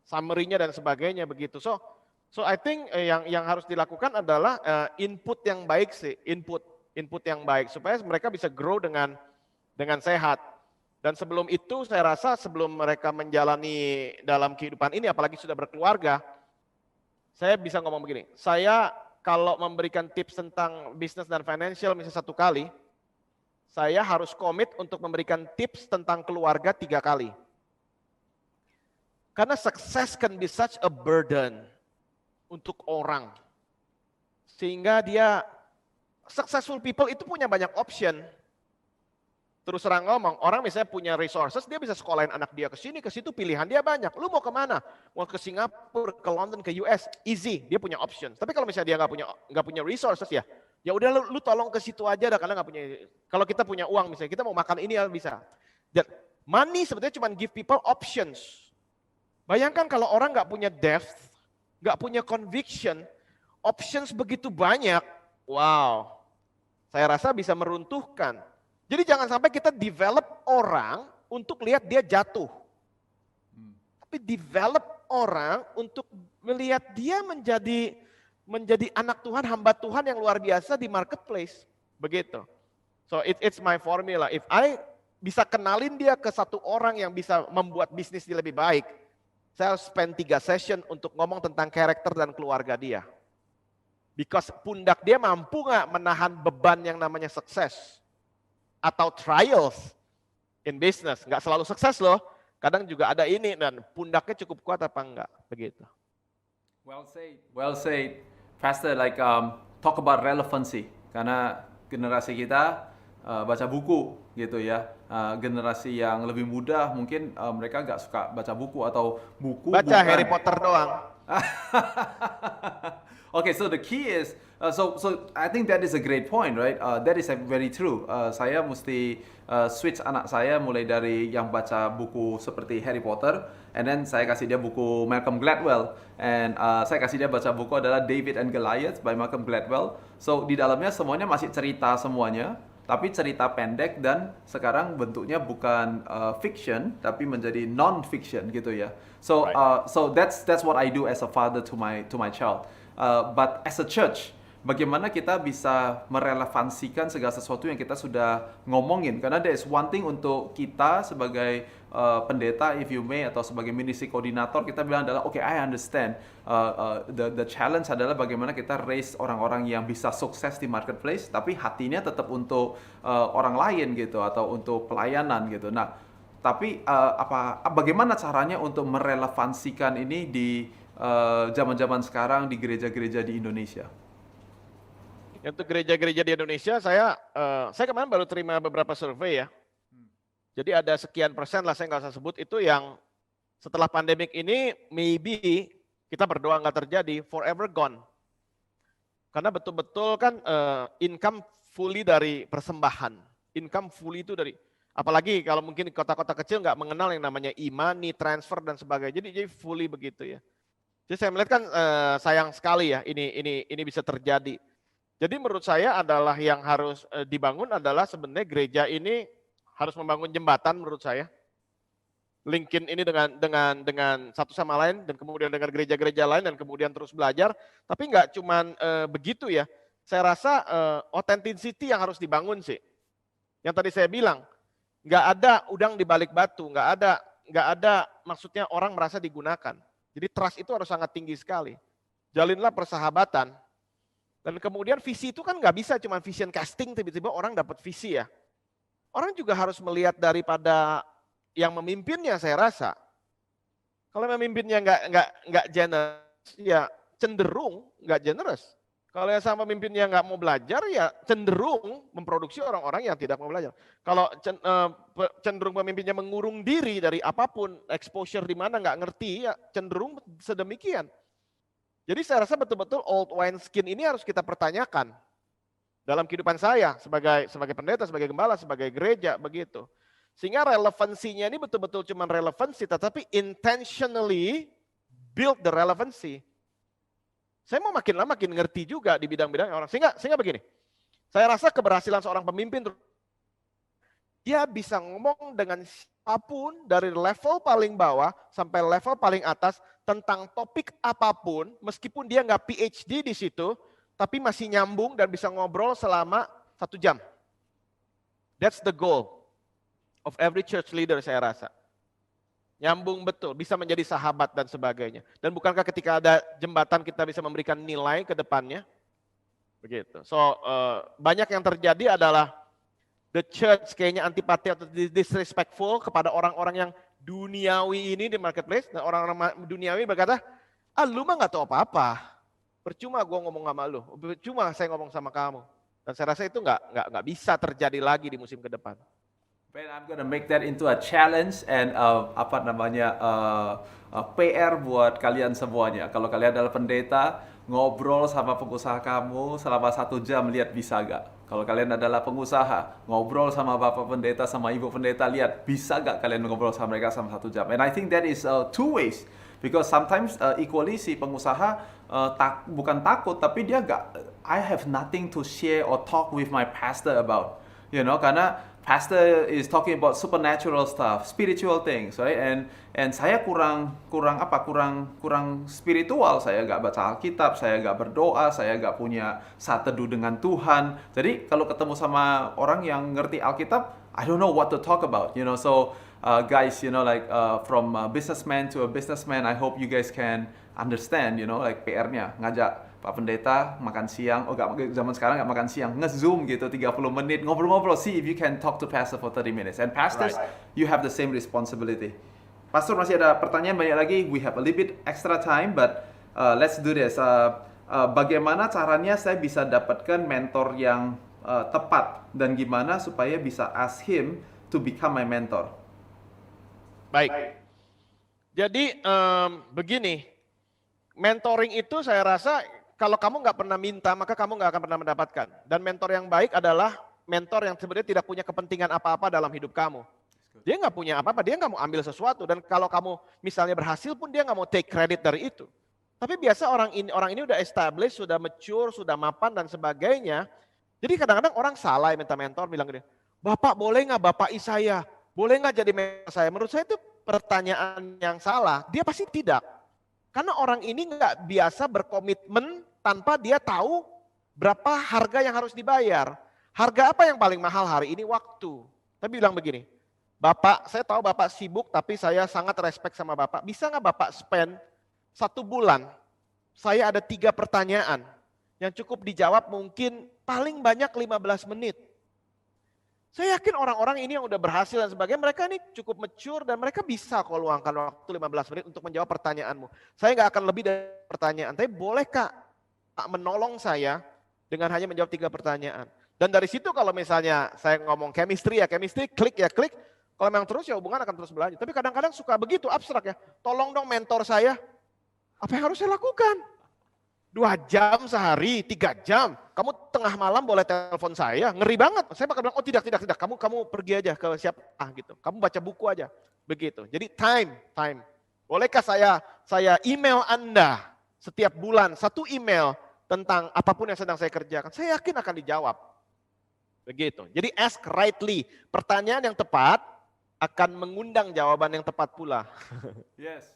summary-nya dan sebagainya begitu. So I think yang harus dilakukan adalah input yang baik sih, input yang baik supaya mereka bisa grow dengan sehat. Dan sebelum itu saya rasa sebelum mereka menjalani dalam kehidupan ini, apalagi sudah berkeluarga, saya bisa ngomong begini, saya kalau memberikan tips tentang bisnis dan financial misalnya 1 kali, saya harus komit untuk memberikan tips tentang keluarga 3 kali. Karena success can be such a burden untuk orang. Sehingga successful people itu punya banyak option. terus terang ngomong, orang misalnya punya resources, dia bisa sekolahin anak dia ke sini, ke situ, pilihan dia banyak. Lu mau kemana? Mau ke Singapura, ke London, ke US, easy, dia punya options. Tapi kalau misalnya dia nggak punya resources ya udah lu tolong ke situ aja dah, karena nggak punya. Kalau kita punya uang misalnya, kita mau makan ini ya bisa. Dan money sebetulnya cuma give people options. Bayangkan kalau orang nggak punya depth, nggak punya conviction, options begitu banyak, wow, saya rasa bisa meruntuhkan. Jadi jangan sampai kita develop orang untuk lihat dia jatuh. Tapi develop orang untuk melihat dia menjadi anak Tuhan, hamba Tuhan yang luar biasa di marketplace. Begitu. So it's my formula. If I bisa kenalin dia ke satu orang yang bisa membuat bisnis dia lebih baik, saya harus spend 3 session untuk ngomong tentang karakter dan keluarga dia. Because pundak dia mampu nggak menahan beban yang namanya sukses atau trials in business. Nggak selalu sukses loh. Kadang juga ada ini dan pundaknya cukup kuat apa enggak, begitu. Well said. Well said. Pastor, like talk about relevancy. Karena generasi kita baca buku gitu ya. Generasi yang lebih muda mungkin mereka nggak suka baca buku atau buku Baca bukan. Harry Potter doang. Okay, so the key is, so I think that is a great point, right? That is very true. Saya mesti switch anak saya mulai dari yang baca buku seperti Harry Potter, and then saya kasih dia buku Malcolm Gladwell, and saya kasih dia baca buku adalah David and Goliath by Malcolm Gladwell. So di dalamnya semuanya masih cerita semuanya, tapi cerita pendek dan sekarang bentuknya bukan fiction tapi menjadi non-fiction gitu ya. So so that's what I do as a father to my child. But as a church, bagaimana kita bisa merelevansikan segala sesuatu yang kita sudah ngomongin? Karena there is one thing untuk kita sebagai pendeta, if you may, atau sebagai ministry koordinator, kita bilang adalah, okay, I understand. The challenge adalah bagaimana kita raise orang-orang yang bisa sukses di marketplace, tapi hatinya tetap untuk orang lain gitu, atau untuk pelayanan gitu. Nah, tapi bagaimana caranya untuk merelevansikan ini di zaman-zaman sekarang di gereja-gereja di Indonesia? Untuk gereja-gereja di Indonesia, saya kemarin baru terima beberapa survei ya. Jadi ada sekian persen lah, saya nggak usah sebut, itu yang setelah pandemik ini maybe kita berdoa nggak terjadi, forever gone. Karena betul-betul kan income fully dari persembahan. Income fully itu dari, apalagi kalau mungkin kota-kota kecil nggak mengenal yang namanya e-money, transfer dan sebagainya. Jadi fully begitu ya. Jadi saya melihat kan sayang sekali ya ini bisa terjadi. Jadi menurut saya adalah yang harus dibangun adalah sebenarnya gereja ini harus membangun jembatan menurut saya. Linkin ini dengan satu sama lain dan kemudian dengan gereja-gereja lain dan kemudian terus belajar. Tapi nggak cuman begitu ya. Saya rasa authenticity yang harus dibangun sih. Yang tadi saya bilang, nggak ada udang di balik batu, nggak ada maksudnya orang merasa digunakan. Jadi trust itu harus sangat tinggi sekali. Jalinlah persahabatan. Dan kemudian visi itu kan nggak bisa cuma vision casting tiba-tiba orang dapat visi ya. Orang juga harus melihat daripada yang memimpinnya saya rasa. Kalau memimpinnya nggak generous, ya cenderung nggak generous. Kalau yang sama pemimpinnya nggak mau belajar, ya cenderung memproduksi orang-orang yang tidak mau belajar. Kalau cenderung pemimpinnya mengurung diri dari apapun, exposure di mana nggak ngerti, ya cenderung sedemikian. Jadi saya rasa betul-betul old wine skin ini harus kita pertanyakan dalam kehidupan saya sebagai pendeta, sebagai gembala, sebagai gereja, begitu. Sehingga relevansinya ini betul-betul cuma relevansi, tetapi intentionally build the relevancy. Saya mau makin lama makin ngerti juga di bidang-bidang orang. Sehingga begini, saya rasa keberhasilan seorang pemimpin, dia bisa ngomong dengan siapapun dari level paling bawah sampai level paling atas tentang topik apapun, meskipun dia nggak PhD di situ, tapi masih nyambung dan bisa ngobrol selama 1 jam. That's the goal of every church leader saya rasa. Nyambung betul, bisa menjadi sahabat dan sebagainya. Dan bukankah ketika ada jembatan kita bisa memberikan nilai ke depannya? Begitu. So, banyak yang terjadi adalah the church kayaknya antipati atau disrespectful kepada orang-orang yang duniawi ini di marketplace. Dan orang-orang duniawi berkata, lu mah nggak tahu apa-apa. Percuma gue ngomong sama lu, percuma saya ngomong sama kamu. Dan saya rasa itu nggak bisa terjadi lagi di musim ke depan. Ben, I'm gonna make that into a challenge and apa namanya PR buat kalian semuanya. Kalau kalian adalah pendeta, ngobrol sama pengusaha kamu selama 1 jam, lihat bisa gak? Kalau kalian adalah pengusaha, ngobrol sama bapak pendeta, sama ibu pendeta, lihat bisa gak kalian ngobrol sama mereka sama 1 jam? And I think that is two ways. Because sometimes equally si pengusaha bukan takut, tapi dia gak, I have nothing to share or talk with my pastor about. Karena pastor is talking about supernatural stuff, spiritual things, right? And saya kurang spiritual. Saya nggak baca Alkitab, saya nggak berdoa, saya nggak punya saat teduh dengan Tuhan. Jadi kalau ketemu sama orang yang ngerti Alkitab, I don't know what to talk about, So guys, from a businessman to a businessman, I hope you guys can understand, like PR-nya ngajak Pak Pendeta makan siang, zaman sekarang nggak makan siang, nge-zoom gitu 30 menit, ngobrol-ngobrol, see if you can talk to pastor for 30 minutes. And pastors, you have the same responsibility. Pastor, masih ada pertanyaan banyak lagi, we have a little bit extra time, but let's do this. Bagaimana caranya saya bisa dapatkan mentor yang tepat, dan gimana supaya bisa ask him to become my mentor? Baik, jadi begini, mentoring itu saya rasa kalau kamu nggak pernah minta, maka kamu nggak akan pernah mendapatkan. Dan mentor yang baik adalah mentor yang sebenarnya tidak punya kepentingan apa-apa dalam hidup kamu. Dia nggak punya apa-apa, dia nggak mau ambil sesuatu. Dan kalau kamu misalnya berhasil pun dia nggak mau take credit dari itu. Tapi biasa orang ini udah established, sudah mature, sudah mapan dan sebagainya. Jadi kadang-kadang orang salah minta mentor, bilang gini, Bapak boleh nggak bapai saya? Boleh nggak jadi mentor saya? Menurut saya itu pertanyaan yang salah. Dia pasti tidak. Karena orang ini nggak biasa berkomitmen tanpa dia tahu berapa harga yang harus dibayar. Harga apa yang paling mahal hari ini? Waktu. Tapi bilang begini, Bapak, saya tahu Bapak sibuk tapi saya sangat respect sama Bapak. Bisa nggak Bapak spend 1 bulan? Saya ada 3 pertanyaan yang cukup dijawab mungkin paling banyak 15 menit. Saya yakin orang-orang ini yang udah berhasil dan sebagainya, mereka ini cukup mature dan mereka bisa kok luangkan waktu 15 menit untuk menjawab pertanyaanmu. Saya nggak akan lebih dari pertanyaan, tapi boleh Kak menolong saya dengan hanya menjawab 3 pertanyaan. Dan dari situ kalau misalnya saya ngomong chemistry, klik ya klik. Kalau memang terus ya hubungan akan terus berlanjut. Tapi kadang-kadang suka begitu abstrak ya, tolong dong mentor saya. Apa yang harus saya lakukan? 2 jam sehari, 3 jam. Kamu tengah malam boleh telepon saya, ngeri banget. Saya bakal bilang, oh tidak. Kamu pergi aja ke siapa gitu. Kamu baca buku aja. Begitu. Jadi time. Bolehkah saya email Anda setiap bulan 1 email tentang apapun yang sedang saya kerjakan? Saya yakin akan dijawab. Begitu. Jadi ask rightly. Pertanyaan yang tepat akan mengundang jawaban yang tepat pula.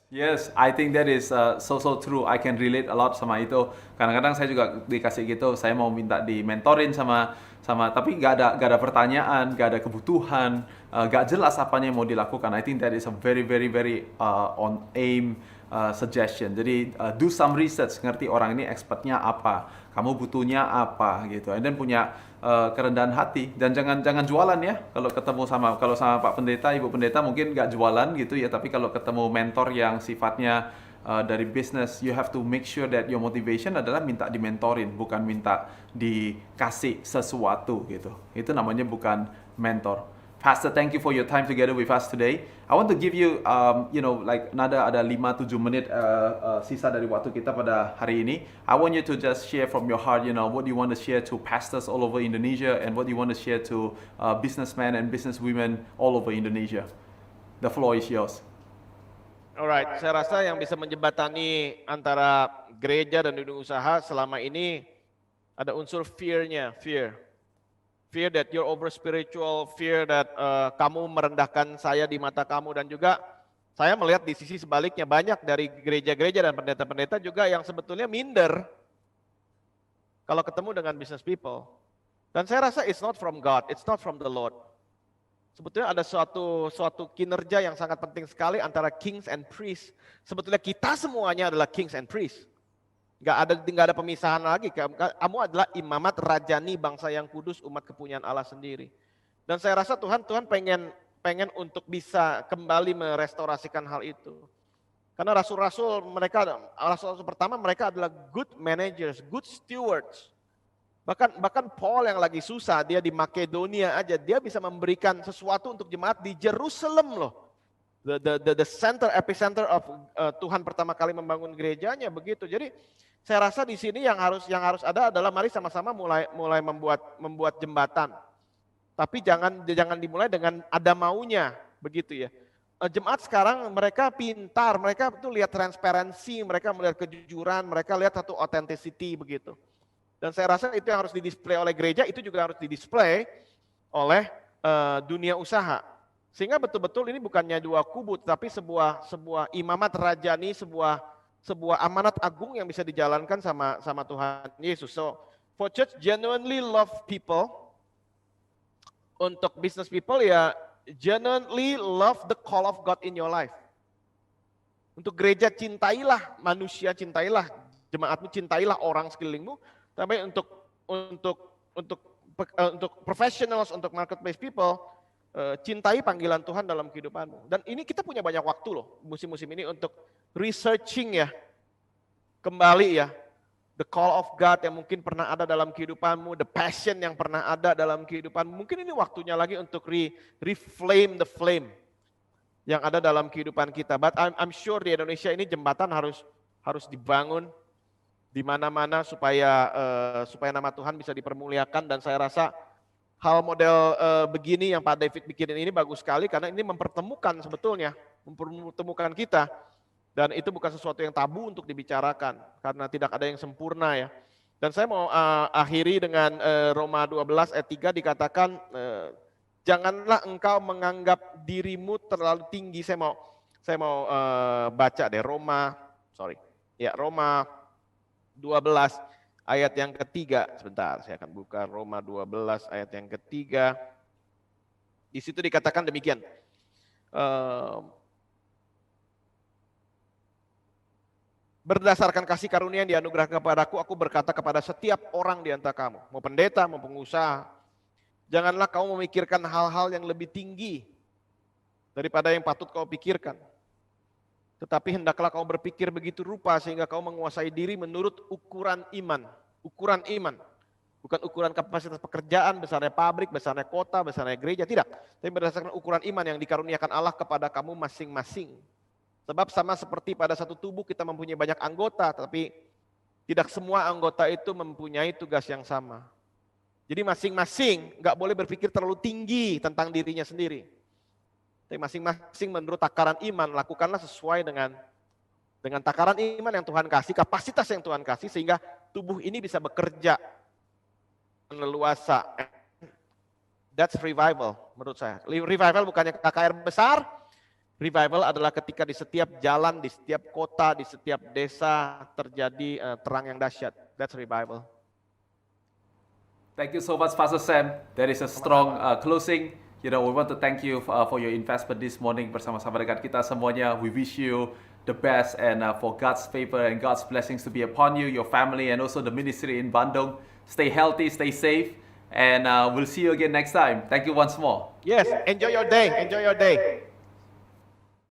Yes, I think that is so true. I can relate a lot sama itu. Kadang-kadang saya juga dikasih gitu, saya mau minta di mentorin sama tapi gak ada pertanyaan, gak ada kebutuhan, gak jelas apanya yang mau dilakukan. I think that is a very on aim suggestion. Jadi do some research, ngerti orang ini expertnya apa, kamu butuhnya apa gitu. And then punya kerendahan hati, dan jangan jualan ya. Kalau sama Pak Pendeta, Ibu Pendeta mungkin nggak jualan gitu ya, tapi kalau ketemu mentor yang sifatnya dari bisnis, you have to make sure that your motivation adalah minta dimentorin, bukan minta dikasih sesuatu gitu. Itu namanya bukan mentor. Pastor, thank you for your time together with us today. I want to give you, like ada 5-7 menit sisa dari waktu kita pada hari ini. I want you to just share from your heart, what you want to share to pastors all over Indonesia and what you want to share to businessmen and businesswomen all over Indonesia. The floor is yours. Alright, saya rasa yang bisa menjembatani antara gereja dan dunia usaha selama ini ada unsur fear-nya, fear that you're over spiritual, fear that kamu merendahkan saya di mata kamu, dan juga saya melihat di sisi sebaliknya banyak dari gereja-gereja dan pendeta-pendeta juga yang sebetulnya minder kalau ketemu dengan business people. Dan saya rasa it's not from God, it's not from the Lord. Sebetulnya ada suatu kinerja yang sangat penting sekali antara kings and priests. Sebetulnya kita semuanya adalah kings and priests. Nggak ada pemisahan lagi. Kamu adalah imamat rajani, bangsa yang kudus, umat kepunyaan Allah sendiri. Dan saya rasa Tuhan pengen untuk bisa kembali merestorasikan hal itu. Karena rasul-rasul pertama mereka adalah good managers, good stewards. Bahkan Paul yang lagi susah, dia di Makedonia aja, dia bisa memberikan sesuatu untuk jemaat di Jerusalem loh. The center, epicenter of Tuhan pertama kali membangun gerejanya begitu. Jadi saya rasa di sini yang harus ada adalah mari sama-sama mulai membuat jembatan. Tapi jangan dimulai dengan ada maunya begitu ya. Jemaat sekarang mereka pintar, mereka tuh lihat transparansi, mereka melihat kejujuran, mereka lihat satu authenticity begitu. Dan saya rasa itu yang harus didisplay oleh gereja, itu juga harus didisplay oleh dunia usaha. Sehingga betul-betul ini bukannya dua kubu, tapi sebuah imamat rajani, sebuah amanat agung yang bisa dijalankan sama Tuhan Yesus. So, for church genuinely love people, untuk business people ya genuinely love the call of God in your life. Untuk gereja cintailah manusia, cintailah jemaatmu, cintailah orang sekelilingmu. Tapi untuk professionals, untuk marketplace people, cintai panggilan Tuhan dalam kehidupanmu. Dan ini kita punya banyak waktu loh, musim-musim ini untuk researching ya, kembali ya, the call of God yang mungkin pernah ada dalam kehidupanmu, the passion yang pernah ada dalam kehidupanmu. Mungkin ini waktunya lagi untuk reflame the flame yang ada dalam kehidupan kita. But I'm sure di Indonesia ini jembatan harus dibangun di mana-mana supaya nama Tuhan bisa dipermuliakan. Dan saya rasa hal model begini yang Pak David bikin ini bagus sekali karena ini mempertemukan sebetulnya, mempertemukan kita. Dan itu bukan sesuatu yang tabu untuk dibicarakan karena tidak ada yang sempurna ya. Dan saya mau akhiri dengan Roma 12 ayat 3 dikatakan janganlah engkau menganggap dirimu terlalu tinggi. Saya mau baca deh Roma 12 ayat yang ketiga. Sebentar, saya akan buka Roma 12 ayat yang ketiga. Di situ dikatakan demikian. Berdasarkan kasih karunia yang dianugerahkan kepadaku, aku berkata kepada setiap orang di antara kamu, mau pendeta, mau pengusaha, janganlah kau memikirkan hal-hal yang lebih tinggi daripada yang patut kau pikirkan. Tetapi hendaklah kau berpikir begitu rupa sehingga kau menguasai diri menurut ukuran iman. Ukuran iman. Bukan ukuran kapasitas pekerjaan, besarnya pabrik, besarnya kota, besarnya gereja, tidak. Tapi berdasarkan ukuran iman yang dikaruniakan Allah kepada kamu masing-masing. Sebab sama seperti pada satu tubuh kita mempunyai banyak anggota, tapi tidak semua anggota itu mempunyai tugas yang sama. Jadi masing-masing nggak boleh berpikir terlalu tinggi tentang dirinya sendiri. Tapi masing-masing menurut takaran iman, lakukanlah sesuai dengan takaran iman yang Tuhan kasih, kapasitas yang Tuhan kasih, sehingga tubuh ini bisa bekerja leluasa. That's revival menurut saya. Revival bukannya KKR besar, revival adalah ketika di setiap jalan, di setiap kota, di setiap desa terjadi terang yang dahsyat. That's revival. Thank you so much, Pastor Sam. That is a strong closing. We want to thank you for your investment this morning bersama-sama dengan kita semuanya. We wish you the best and for God's favor and God's blessings to be upon you, your family, and also the ministry in Bandung. Stay healthy, stay safe, and we'll see you again next time. Thank you once more. Yes, enjoy your day. Enjoy your day.